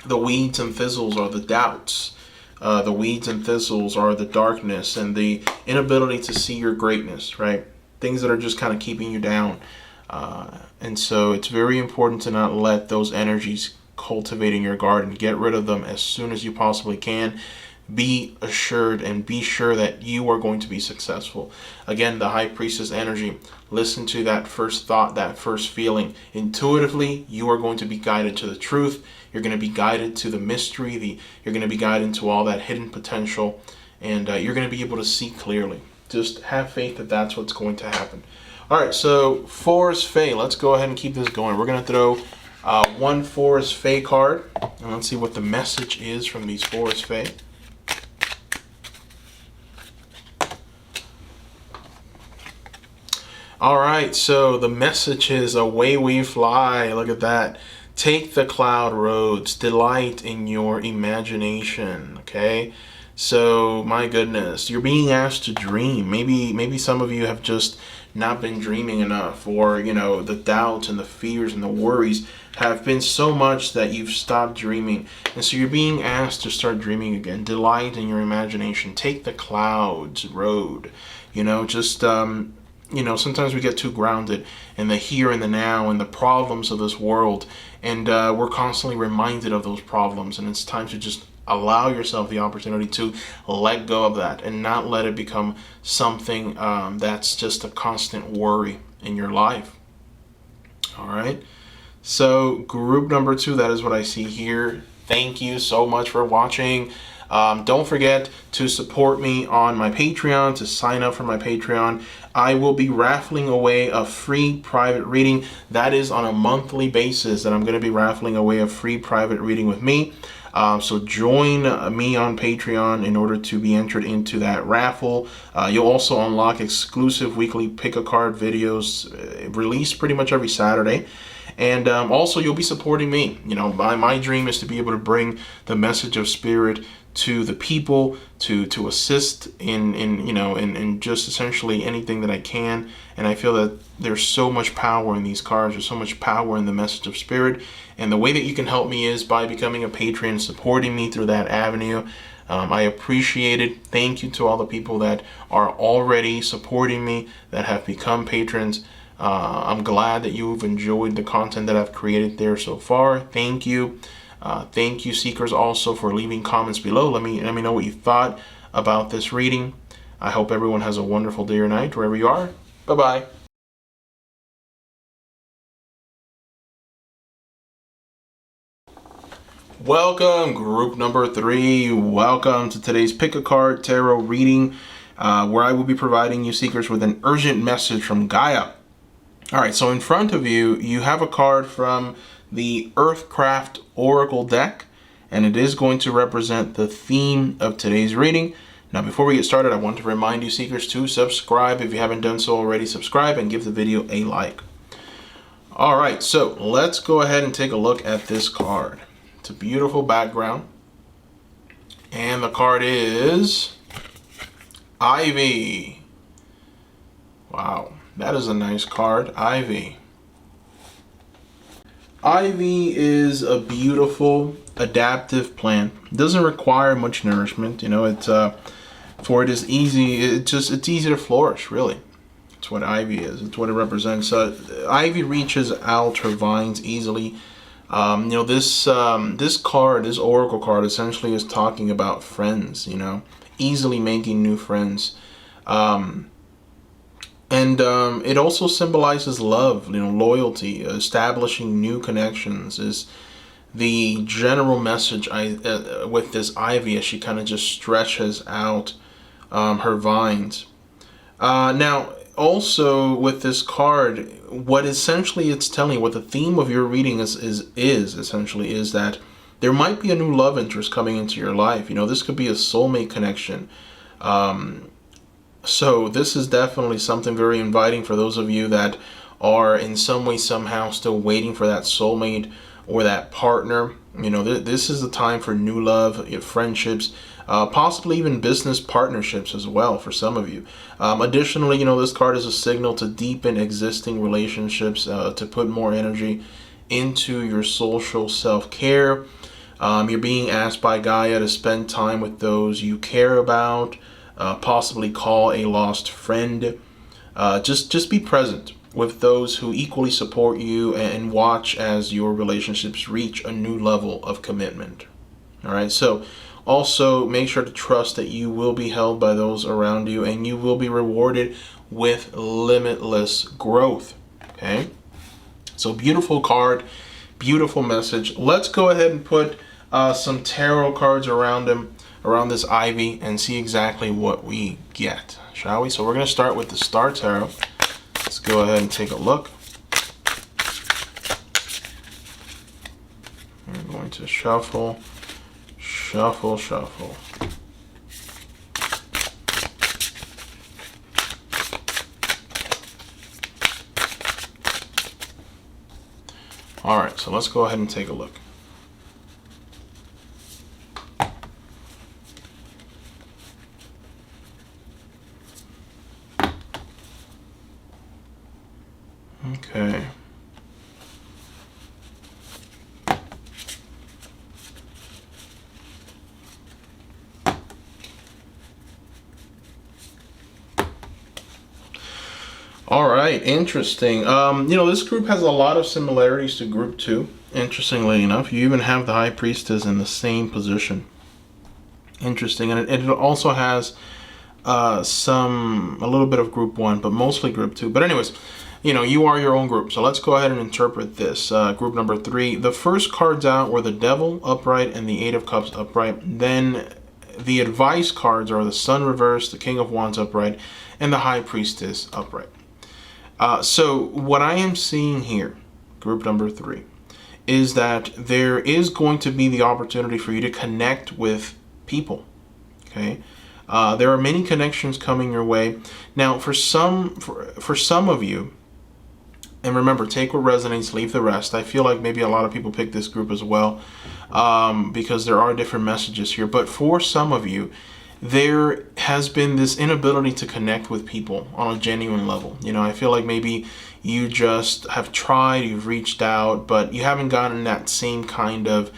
The weeds and thistles are the doubts. The weeds and thistles are the darkness and the inability to see your greatness, right? Things that are just kind of keeping you down. And so it's very important to not let those energies cultivate in your garden. Get rid of them as soon as you possibly can. Be assured and be sure that you are going to be successful. Again, the High Priestess energy. Listen to that first thought, that first feeling. Intuitively, you are going to be guided to the truth. You're going to be guided to the mystery. You're going to be guided to all that hidden potential. And you're going to be able to see clearly. Just have faith that that's what's going to happen. All right, so Forest Fae. Let's go ahead and keep this going. We're going to throw one Forest Fae card. And let's see what the message is from these Forest Fae. All right, so the message is away we fly. Look at that. Take the cloud roads. Delight in your imagination. Okay, so my goodness, you're being asked to dream. Maybe some of you have just not been dreaming enough, or the doubts and the fears and the worries have been so much that you've stopped dreaming. And so you're being asked to start dreaming again. Delight in your imagination. Take the clouds road. Sometimes we get too grounded in the here and the now and the problems of this world, and we're constantly reminded of those problems, and it's time to just allow yourself the opportunity to let go of that and not let it become something that's just a constant worry in your life. All right, so group number 2, that is what I see here. Thank you so much for watching. Don't forget to support me on my Patreon, to sign up for my Patreon. I will be raffling away a free private reading. That is on a monthly basis that I'm going to be raffling away a free private reading with me. So join me on Patreon in order to be entered into that raffle. You'll also unlock exclusive weekly pick-a-card videos released pretty much every Saturday. And also, you'll be supporting me. You know, my dream is to be able to bring the message of spirit to the people, to assist in just essentially anything that I can. And I feel that there's so much power in these cards. There's so much power in the message of spirit. And the way that you can help me is by becoming a patron, supporting me through that avenue. I appreciate it. Thank you to all the people that are already supporting me, that have become patrons. I'm glad that you've enjoyed the content that I've created there so far. Thank you. Thank you, seekers, also for leaving comments below. Let me know what you thought about this reading. I hope everyone has a wonderful day or night wherever you are. Bye-bye. Welcome, group number 3. Welcome to today's Pick a Card Tarot reading, where I will be providing you, seekers, with an urgent message from Gaia. All right, so in front of you, you have a card from the Earthcraft Oracle deck, and it is going to represent the theme of today's reading. Now, before we get started, I want to remind you, seekers, to subscribe. If you haven't done so already, subscribe and give the video a like. All right, so let's go ahead and take a look at this card. It's a beautiful background, and the card is Ivy. Wow, that is a nice card, Ivy. Ivy is a beautiful adaptive plant. It doesn't require much nourishment. You know, it's it's easy to flourish, really. It's what ivy is. It's what it represents. Ivy reaches out her vines easily. This oracle card essentially is talking about friends, easily making new friends. It also symbolizes love, loyalty, establishing new connections is the general message with this ivy as she kind of just stretches out her vines. Now, also with this card, what essentially it's telling you, what the theme of your reading is that there might be a new love interest coming into your life. This could be a soulmate connection. So this is definitely something very inviting for those of you that are in some way, somehow still waiting for that soulmate or that partner. This is the time for new love, friendships, possibly even business partnerships as well for some of you. Additionally, this card is a signal to deepen existing relationships, to put more energy into your social self-care. You're being asked by Gaia to spend time with those you care about, possibly call a lost friend. Just be present with those who equally support you and watch as your relationships reach a new level of commitment. All right, so also make sure to trust that you will be held by those around you and you will be rewarded with limitless growth. Okay, so beautiful card, beautiful message. Let's go ahead and put some tarot cards around this ivy and see exactly what we get, shall we? So we're going to start with the Star Tarot. Let's go ahead and take a look. We're going to shuffle, shuffle, shuffle. All right, so let's go ahead and take a look. Okay. All right, interesting. This group has a lot of similarities to group 2. Interestingly enough, you even have the High Priestess in the same position. Interesting, and it also has a little bit of group 1, but mostly group 2. But anyways, you are your own group. So let's go ahead and interpret this. Group number 3. The first cards out were the Devil upright and the Eight of Cups upright. Then the advice cards are the Sun reversed, the King of Wands upright, and the High Priestess upright. So what I am seeing here, group number 3, is that there is going to be the opportunity for you to connect with people. Okay. There are many connections coming your way. Now, for some of you, And remember, take what resonates, leave the rest. I feel like maybe a lot of people pick this group as well, because there are different messages here. But for some of you, there has been this inability to connect with people on a genuine level. I feel like maybe you just have tried, you've reached out, but you haven't gotten that same kind of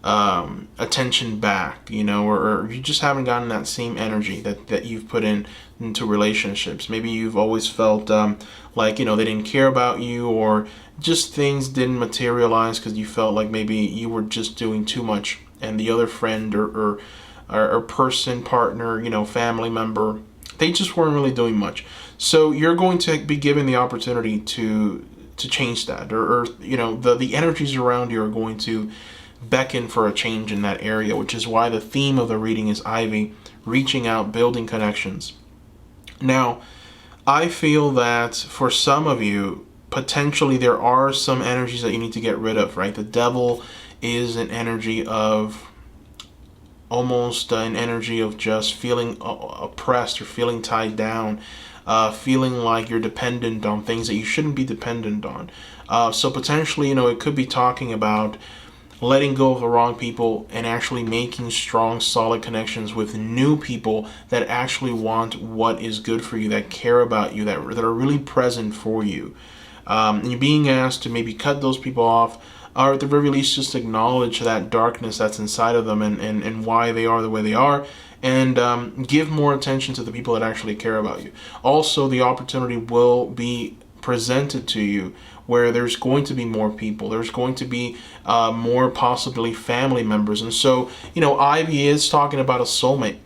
attention back, or you just haven't gotten that same energy that you've put into relationships. Maybe you've always felt like, they didn't care about you, or just things didn't materialize because you felt like maybe you were just doing too much, and the other friend or person, partner, family member, they just weren't really doing much. So you're going to be given the opportunity to change that, or the energies around you are going to beckon for a change in that area, which is why the theme of the reading is Ivy, reaching out, building connections. Now, I feel that for some of you, potentially there are some energies that you need to get rid of, right? The devil is an energy of almost an energy of just feeling oppressed or feeling tied down, feeling like you're dependent on things that you shouldn't be dependent on. So potentially, it could be talking about letting go of the wrong people and actually making strong, solid connections with new people that actually want what is good for you, that care about you, that are really present for you. And you're being asked to maybe cut those people off, or at the very least just acknowledge that darkness that's inside of them and why they are the way they are, and give more attention to the people that actually care about you. Also, the opportunity will be presented to you where there's going to be more people. There's going to be more possibly family members. And so, Ivy is talking about a soulmate.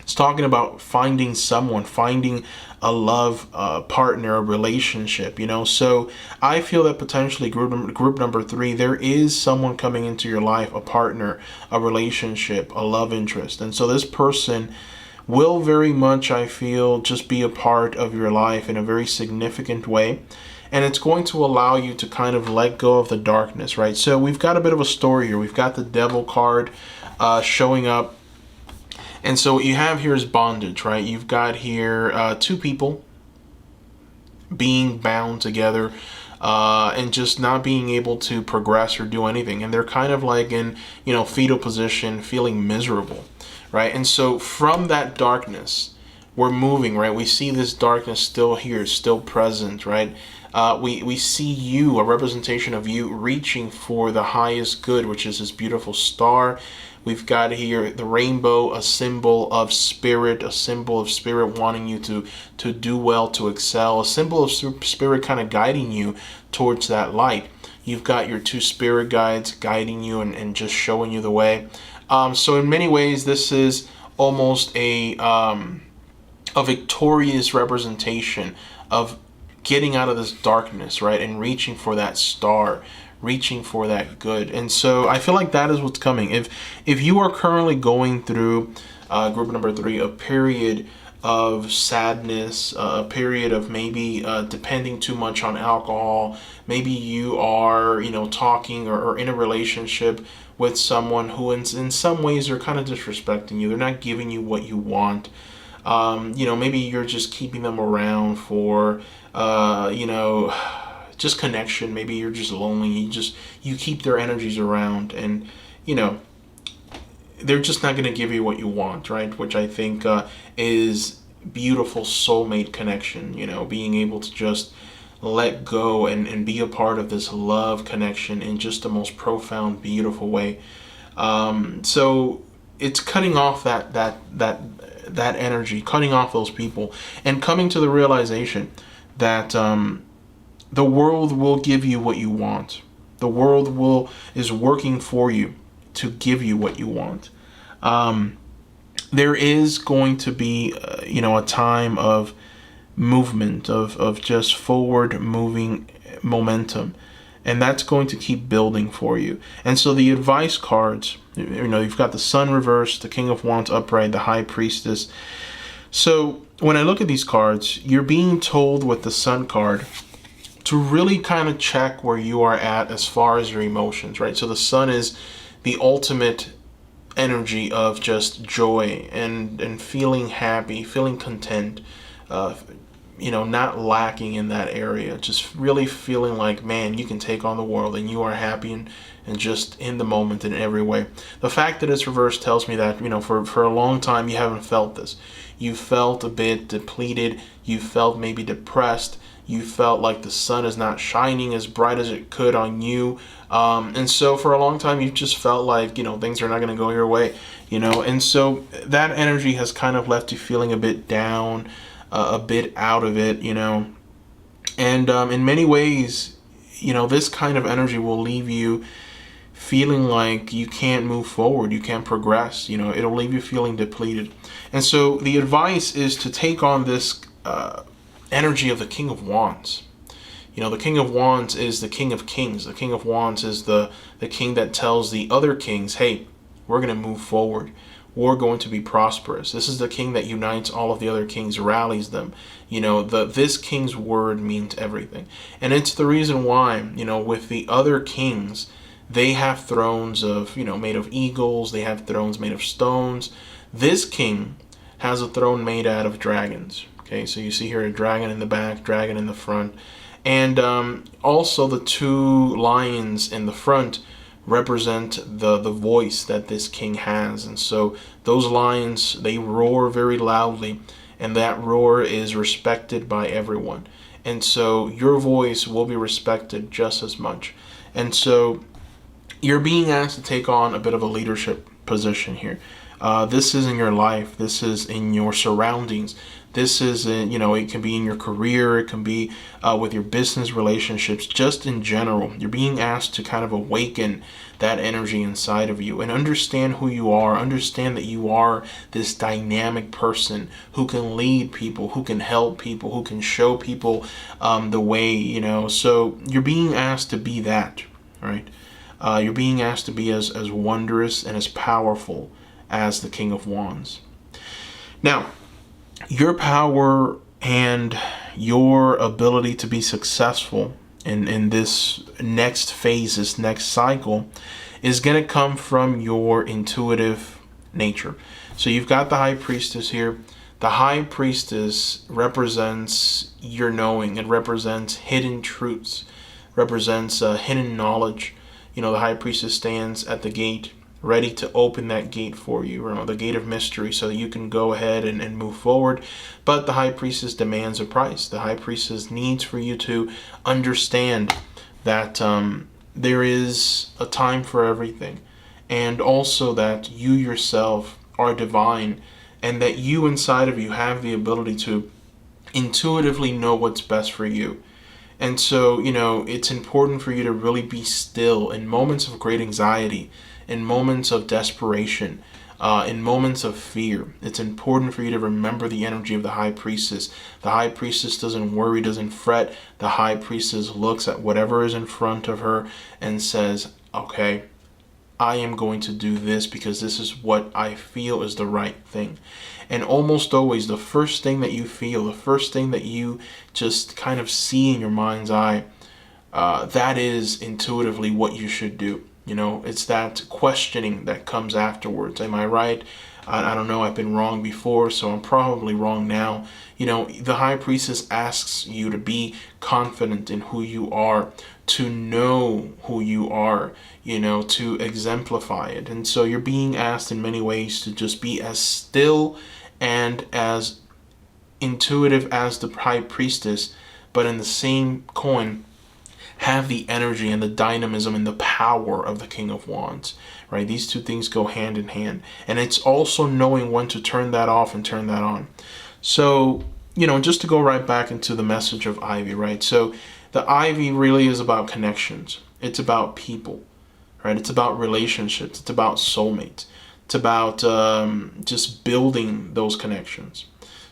It's talking about finding someone, finding a love partner, a relationship, So I feel that potentially group number 3, there is someone coming into your life, a partner, a relationship, a love interest. And so this person will very much, I feel, just be a part of your life in a very significant way. And it's going to allow you to kind of let go of the darkness, right? So we've got a bit of a story here. We've got the devil card showing up. And so what you have here is bondage, right? You've got here 2 people being bound together and just not being able to progress or do anything. And they're kind of like in, fetal position, feeling miserable, right? And so from that darkness, we're moving, right? We see this darkness still here, still present, right? We see you, a representation of you reaching for the highest good, which is this beautiful star. We've got here the rainbow, a symbol of spirit wanting you to do well, to excel, a symbol of spirit kind of guiding you towards that light. You've got your 2 spirit guides guiding you and just showing you the way. So in many ways, this is almost a victorious representation of getting out of this darkness, right? And reaching for that star, reaching for that good. And so I feel like that is what's coming. If you are currently going through group number 3, a period of sadness, a period of maybe depending too much on alcohol, maybe you are, talking or in a relationship with someone who in some ways are kind of disrespecting you. They're not giving you what you want. Maybe you're just keeping them around for, just connection. Maybe you're just lonely. You keep their energies around, and, they're just not going to give you what you want, right? Which I think is beautiful soulmate connection, being able to just let go and be a part of this love connection in just the most profound, beautiful way. So it's cutting off that energy, cutting off those people, and coming to the realization that the world will give you what you want. The world is working for you to give you what you want. There is going to be, a time of movement, of just forward moving momentum. And that's going to keep building for you. And so the advice cards, you've got the Sun reversed, the King of Wands upright, the High Priestess. So when I look at these cards, you're being told with the Sun card to really kind of check where you are at as far as your emotions, right? So the Sun is the ultimate energy of just joy and feeling happy, feeling content, not lacking in that area, just really feeling like, man, you can take on the world and you are happy and just in the moment in every way. The fact that it's reversed tells me that, for a long time you haven't felt this. You felt a bit depleted. You felt maybe depressed. You felt like the sun is not shining as bright as it could on you. And so for a long time, you just felt like, things are not going to go your way, and so that energy has kind of left you feeling a bit down, a bit out of it, and in many ways, this kind of energy will leave you feeling like you can't move forward, you can't progress, it'll leave you feeling depleted. And so the advice is to take on this energy of the King of Wands. The King of Wands is the King of Kings. The King of Wands is the king that tells the other kings, hey, we're going to move forward. We're going to be prosperous. This is the king that unites all of the other kings, rallies them. This king's word means everything. And it's the reason why, with the other kings, they have thrones of, made of eagles. They have thrones made of stones. This king has a throne made out of dragons. Okay, so you see here a dragon in the back, dragon in the front. And also the two lions in the front represent the voice that this king has. And so those lions, they roar very loudly, and that roar is respected by everyone. And so your voice will be respected just as much. And so you're being asked to take on a bit of a leadership position here. This is in your life. This is in your surroundings. This is in, it can be in your career. It can be with your business relationships, just in general. You're being asked to kind of awaken that energy inside of you and understand who you are. Understand that you are this dynamic person who can lead people, who can help people, who can show people the way, So you're being asked to be that, right? You're being asked to be as wondrous and as powerful as the King of Wands. Now, your power and your ability to be successful in this next phase, this next cycle, is going to come from your intuitive nature. So you've got the High Priestess here. The High Priestess represents your knowing. It represents hidden truths, represents hidden knowledge. The High Priestess stands at the gate, ready to open that gate for you, the gate of mystery, so that you can go ahead and move forward. But the High Priestess demands a price. The High Priestess needs for you to understand that there is a time for everything, and also that you yourself are divine, and that you inside of you have the ability to intuitively know what's best for you. And so, it's important for you to really be still in moments of great anxiety, in moments of desperation, in moments of fear. It's important for you to remember the energy of the High Priestess. The High Priestess doesn't worry, doesn't fret. The High Priestess looks at whatever is in front of her and says, okay, I am going to do this because this is what I feel is the right thing. And almost always the first thing that you feel, the first thing that you just kind of see in your mind's eye, that is intuitively what you should do. It's that questioning that comes afterwards. Am I right? I don't know. I've been wrong before, so I'm probably wrong now. The High Priestess asks you to be confident in who you are, to know who you are, to exemplify it. And so you're being asked in many ways to just be as still and as intuitive as the High Priestess, but in the same coin, have the energy and the dynamism and the power of the King of Wands, right? These two things go hand in hand. And it's also knowing when to turn that off and turn that on. So, just to go right back into the message of Ivy, right? So the Ivy really is about connections. It's about people, right? It's about relationships. It's about soulmates. It's about just building those connections.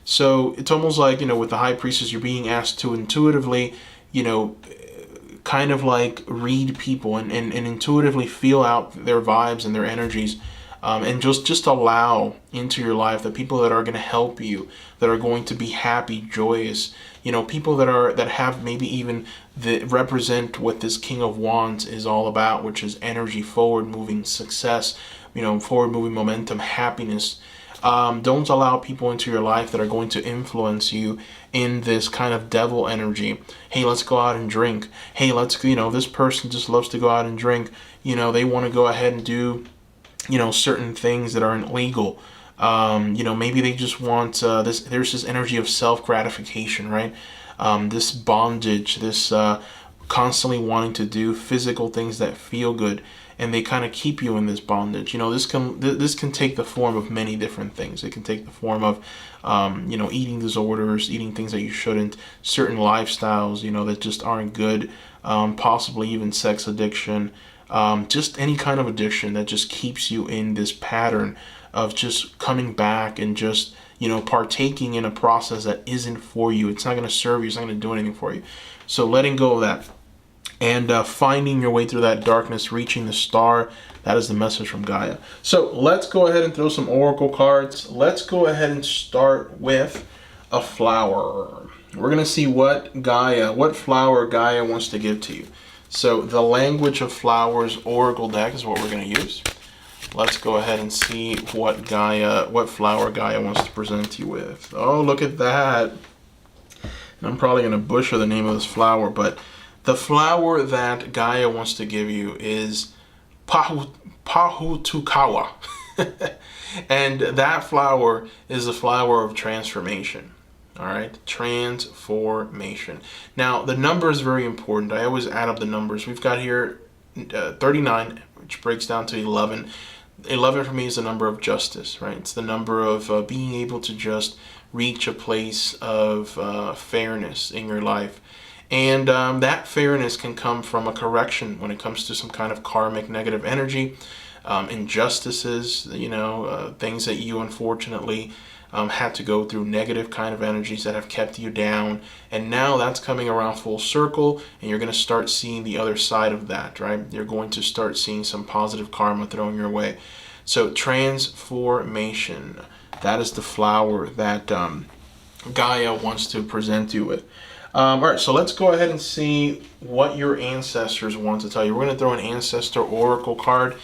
So it's almost like, with the High Priestess, you're being asked to intuitively, kind of like read people and intuitively feel out their vibes and their energies, and just allow into your life the people that are going to help you, that are going to be happy, joyous, people that have maybe even represent what this King of Wands is all about, which is energy, forward moving success, forward moving momentum, happiness. Don't allow people into your life that are going to influence you in this kind of devil energy. Hey, let's go out and drink. Hey, let's, this person just loves to go out and drink. They want to go ahead and do, certain things that aren't legal. Maybe they just want there's this energy of self-gratification, right? This bondage, this constantly wanting to do physical things that feel good, and they kind of keep you in this bondage. This can take the form of many different things. It can take the form of eating disorders, eating things that you shouldn't, certain lifestyles that just aren't good, possibly even sex addiction, just any kind of addiction that just keeps you in this pattern of just coming back and just partaking in a process that isn't for you. It's not going to serve you. It's not going to do anything for you. So letting go of that and finding your way through that darkness, reaching the star. That is the message from Gaia. So let's go ahead and throw some oracle cards. Let's go ahead and start with a flower. We're going to see what flower Gaia wants to give to you. So the language of flowers oracle deck is what we're going to use. Let's go ahead and see what flower Gaia wants to present you with. Oh, look at that. I'm probably going to butcher the name of this flower, but the flower that Gaia wants to give you is Pahutukawa. And that flower is a flower of transformation. All right, transformation. Now, the number is very important. I always add up the numbers. We've got here 39, which breaks down to 11. 11 for me is the number of justice, right? It's the number of being able to just reach a place of fairness in your life. And that fairness can come from a correction when it comes to some kind of karmic negative energy, injustices, things that you unfortunately had to go through, negative kind of energies that have kept you down. And now that's coming around full circle, and you're going to start seeing the other side of that, right? You're going to start seeing some positive karma thrown your way. So transformation, that is the flower that Gaia wants to present you with. All right, so let's go ahead and see what your ancestors want to tell you. We're going to throw an ancestor oracle card.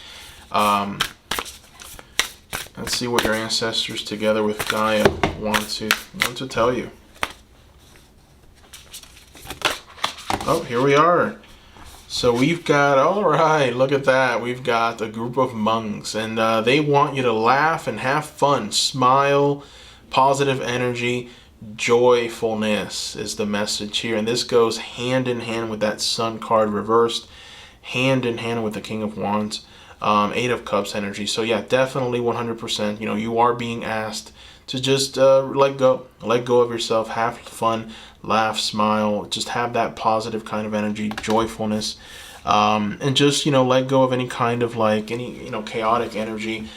Let's see what your ancestors together with Gaia want to tell you. Oh, here we are. So we've got, all right, look at that. We've got a group of monks, and they want you to laugh and have fun, smile, positive energy, joyfulness is the message here. And this goes hand in hand with that Sun card reversed, hand in hand with the King of Wands. 8 of Cups energy. So yeah, definitely 100%. You are being asked to just let go of yourself, have fun, laugh, smile, just have that positive kind of energy, joyfulness, and just let go of any kind of any chaotic energy,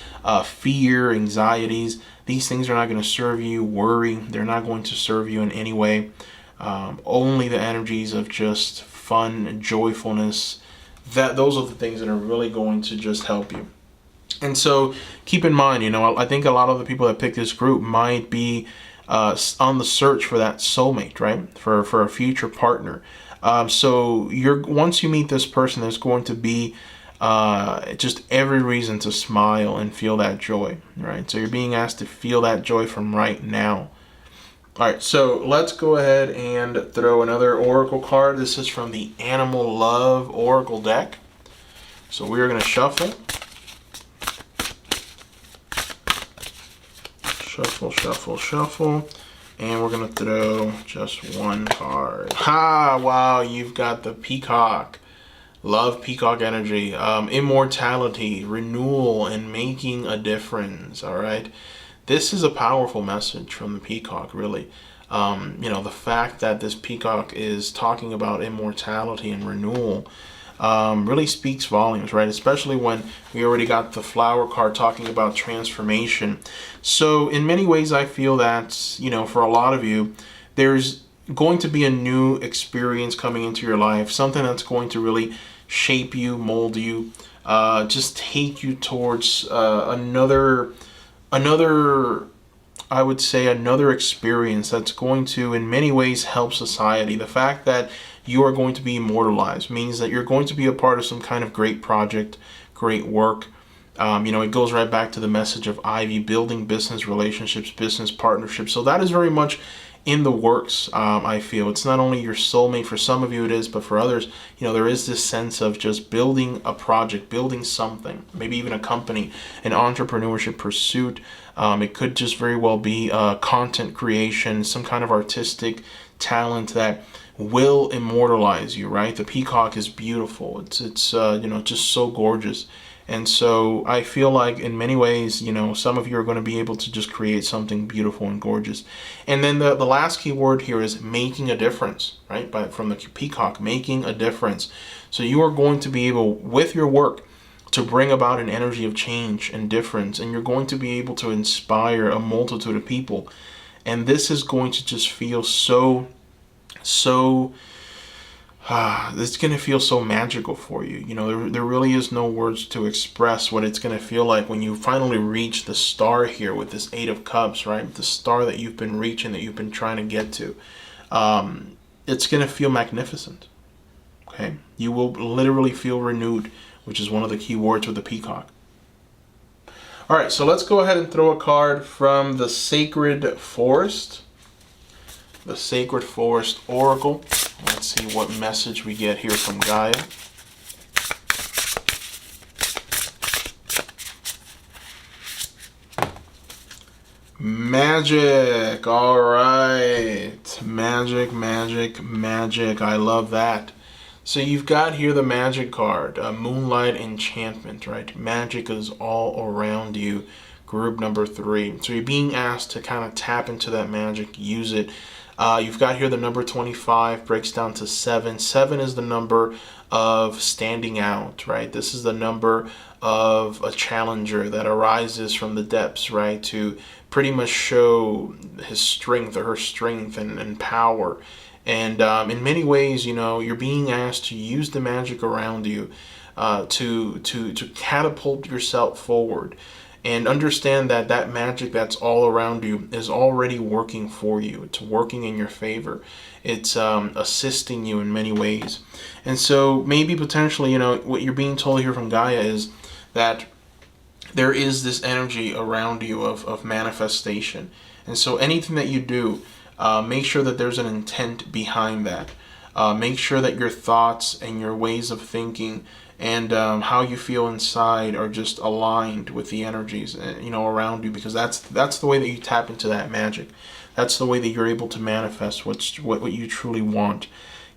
fear, anxieties. These things are not going to serve you. Worry, they're not going to serve you in any way. Only the energies of just fun, joyfulness. Those are the things that are really going to just help you. And so keep in mind, I think a lot of the people that pick this group might be on the search for that soulmate, right? For a future partner. So once you meet this person, there's going to be just every reason to smile and feel that joy, right? So you're being asked to feel that joy from right now. All right, so let's go ahead and throw another oracle card. This is from the Animal Love Oracle deck. So we are going to shuffle. Shuffle, shuffle, shuffle. And we're going to throw just one card. Ha! Wow, you've got the Peacock. Love, Peacock energy. Immortality, renewal, and making a difference, all right? This is a powerful message from the Peacock, really. The fact that this Peacock is talking about immortality and renewal really speaks volumes, right? Especially when we already got the flower card talking about transformation. So in many ways, I feel that, for a lot of you, there's going to be a new experience coming into your life, something that's going to really shape you, mold you, just take you towards another, I would say, another experience that's going to, in many ways, help society. The fact that you are going to be immortalized means that you're going to be a part of some kind of great project, great work, It goes right back to the message of Ivy, building business relationships, business partnerships. So that is very much in the works. I feel it's not only your soulmate, for some of you it is, but for others, there is this sense of just building a project, building something, maybe even a company, an entrepreneurship pursuit. It could just very well be content creation, some kind of artistic talent that will immortalize you, right? The peacock is beautiful. It's just so gorgeous. And so I feel like in many ways, some of you are going to be able to just create something beautiful and gorgeous. And then the last key word here is making a difference, right? From the peacock, making a difference. So you are going to be able, with your work, to bring about an energy of change and difference. And you're going to be able to inspire a multitude of people. And this is going to just feel so it's going to feel so magical for you. There really is no words to express what it's going to feel like when you finally reach the star here with this Eight of Cups, right? The star that you've been reaching, that you've been trying to get to. It's going to feel magnificent. Okay? You will literally feel renewed, which is one of the key words with the peacock. All right, so let's go ahead and throw a card from the Sacred Forest. The Sacred Forest Oracle. Let's see what message we get here from Gaia. Magic. All right. Magic, magic, magic. I love that. So you've got here the magic card, Moonlight Enchantment, right? Magic is all around you. Group number 3. So you're being asked to kind of tap into that magic, use it. You've got here the number 25, breaks down to 7. 7 is the number of standing out, right? This is the number of a challenger that arises from the depths, right? To pretty much show his strength or her strength and power. And in many ways, you're being asked to use the magic around you to catapult yourself forward. And understand that that magic that's all around you is already working for you. It's working in your favor. It's assisting you in many ways. And so maybe potentially, what you're being told here from Gaia is that there is this energy around you of manifestation. And so anything that you do, make sure that there's an intent behind that. Make sure that your thoughts and your ways of thinking and how you feel inside are just aligned with the energies around you, because that's the way that you tap into that magic. That's the way that you're able to manifest what you truly want.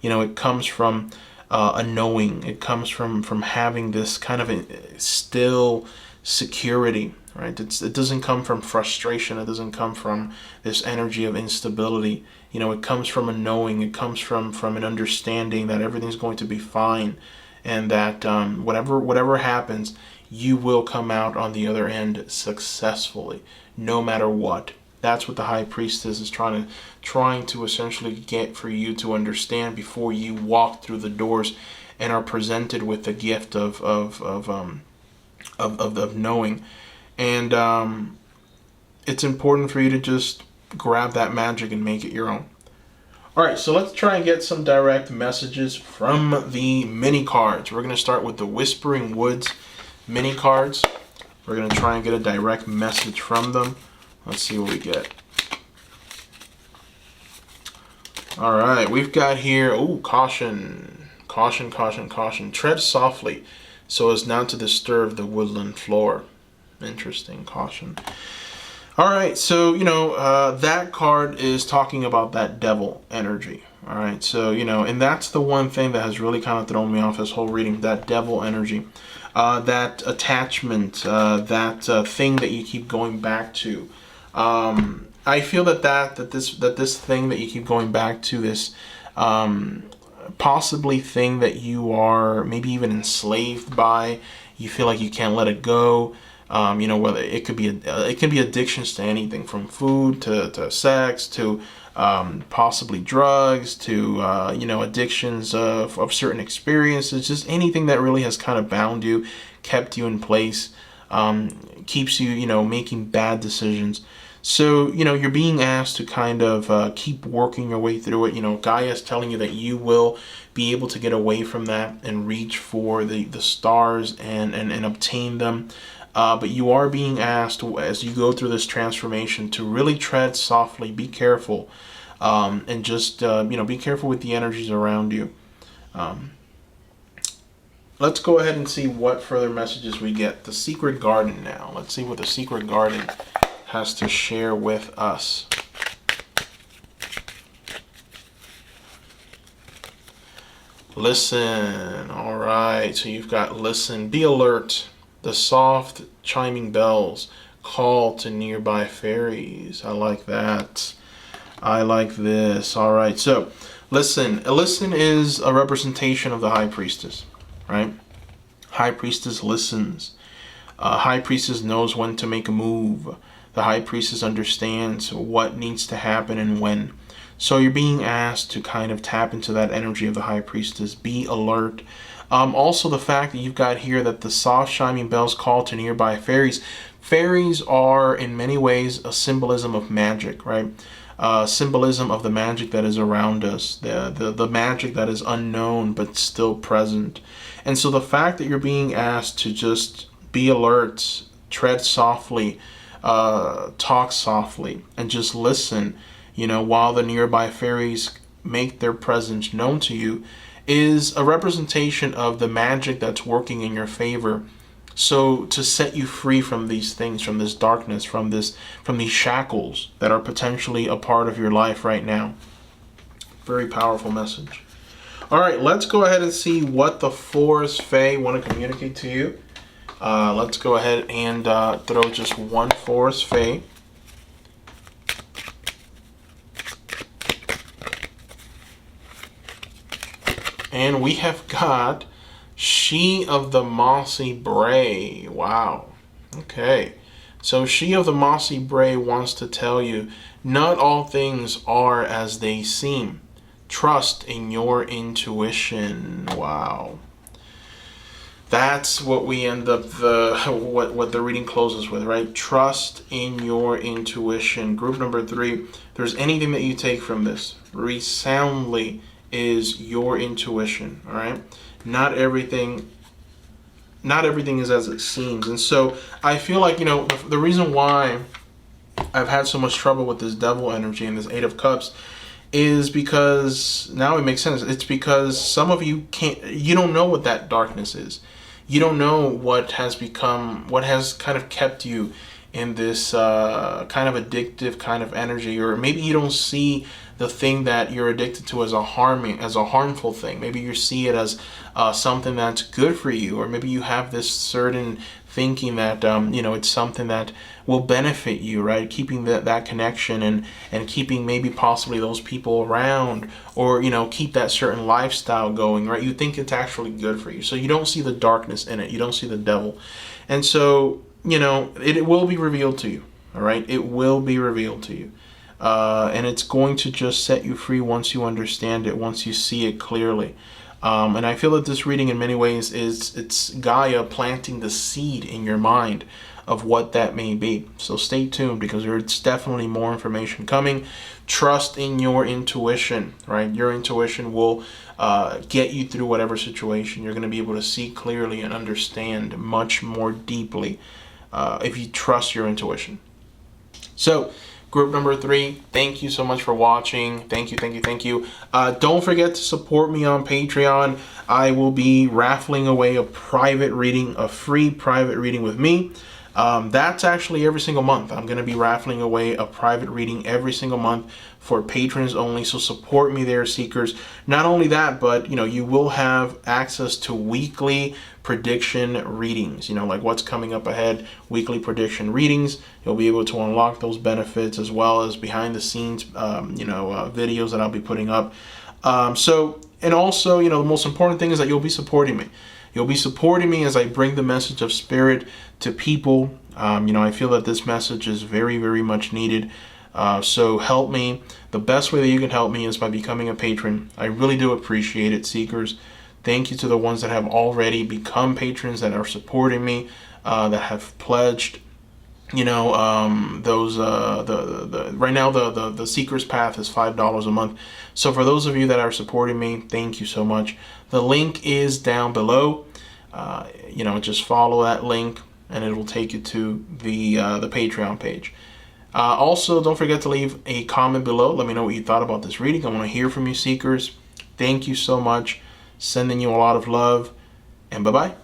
It comes from a knowing. It comes from having this kind of a still security, right? It doesn't come from frustration. It doesn't come from this energy of instability. It comes from a knowing. It comes from an understanding that everything's going to be fine. And that whatever happens, you will come out on the other end successfully, no matter what. That's what the High Priestess is trying to essentially get for you to understand before you walk through the doors and are presented with the gift of knowing. And it's important for you to just grab that magic and make it your own. All right, so let's try and get some direct messages from the mini cards. We're going to start with the Whispering Woods mini cards. We're going to try and get a direct message from them. Let's see what we get. All right, we've got here, caution. Caution, caution, caution. Tread softly so as not to disturb the woodland floor. Interesting, caution. All right, so, that card is talking about that devil energy. All right, so, and that's the one thing that has really kind of thrown me off this whole reading, that devil energy, that attachment, that thing that you keep going back to. I feel that this thing that you keep going back to, this possibly thing that you are maybe even enslaved by, you feel like you can't let it go. Whether it could be addictions to anything from food to sex to possibly drugs to addictions of certain experiences, just anything that really has kind of bound you, kept you in place, keeps you making bad decisions. So you're being asked to kind of keep working your way through it. Gaia is telling you that you will be able to get away from that and reach for the stars and obtain them. But you are being asked as you go through this transformation to really tread softly, be careful, and just be careful with the energies around you. Let's go ahead and see what further messages we get. The Secret Garden now. Let's see what the Secret Garden has to share with us. Listen. All right. So you've got listen. Be alert. The soft chiming bells call to nearby fairies. I like that. I like this. All right. So listen. Listen is a representation of the High Priestess, right? High Priestess listens. High Priestess knows when to make a move. The High Priestess understands what needs to happen and when. So you're being asked to kind of tap into that energy of the High Priestess. Be alert. Also, the fact that you've got here that the soft chiming bells call to nearby fairies. Fairies are in many ways a symbolism of magic, right? Symbolism of the magic that is around us, the magic that is unknown but still present. And so the fact that you're being asked to just be alert, tread softly, talk softly, and just listen, while the nearby fairies make their presence known to you, is a representation of the magic that's working in your favor. So to set you free from these things, from this darkness, from these shackles that are potentially a part of your life right now. Very powerful message. All right, let's go ahead and see what the Forest Fae want to communicate to you. Let's go ahead and throw just one Forest Fae. And we have got She of the Mossy Bray. Wow. Okay. So She of the Mossy Bray wants to tell you, not all things are as they seem. Trust in your intuition. Wow. That's what we end up what the reading closes with, right? Trust in your intuition. Group number 3. If there's anything that you take from this, resoundly is your intuition. All right. Not everything is as it seems. And so I feel like, the reason why I've had so much trouble with this devil energy and this 8 of Cups is because now it makes sense. It's because some of you you don't know what that darkness is. You don't know what has kind of kept you in this kind of addictive kind of energy, or maybe you don't see the thing that you're addicted to as a harmful thing. Maybe you see it as something that's good for you, or maybe you have this certain thinking that it's something that will benefit you, right? Keeping that connection and keeping maybe possibly those people around, or keep that certain lifestyle going, right? You think it's actually good for you, so you don't see the darkness in it. You don't see the devil, and so it will be revealed to you. All right, it will be revealed to you. And it's going to just set you free once you understand it, once you see it clearly. And I feel that this reading in many ways it's Gaia planting the seed in your mind of what that may be. So stay tuned, because there's definitely more information coming. Trust in your intuition, right? Your intuition will get you through whatever situation. You're going to be able to see clearly and understand much more deeply if you trust your intuition. So group number 3, thank you so much for watching. Thank you. Don't forget to support me on Patreon. I will be raffling away a free private reading with me. That's actually every single month. I'm going to be raffling away a private reading every single month for patrons only. So support me there, seekers. Not only that, but you will have access to weekly prediction readings, like what's coming up ahead, weekly prediction readings. You'll be able to unlock those benefits, as well as behind the scenes videos that I'll be putting up. And also, the most important thing is that you'll be supporting me. You'll be supporting me as I bring the message of spirit to people. I feel that this message is very, very much needed. So help me. The best way that you can help me is by becoming a patron. I really do appreciate it, seekers. Thank you to the ones that have already become patrons, that are supporting me, that have pledged. Right now the Seeker's Path is $5 a month. So for those of you that are supporting me, thank you so much. The link is down below. Just follow that link. and it will take you to the Patreon page. Also, don't forget to leave a comment below. Let me know what you thought about this reading. I want to hear from you, seekers. Thank you so much. Sending you a lot of love, and bye-bye.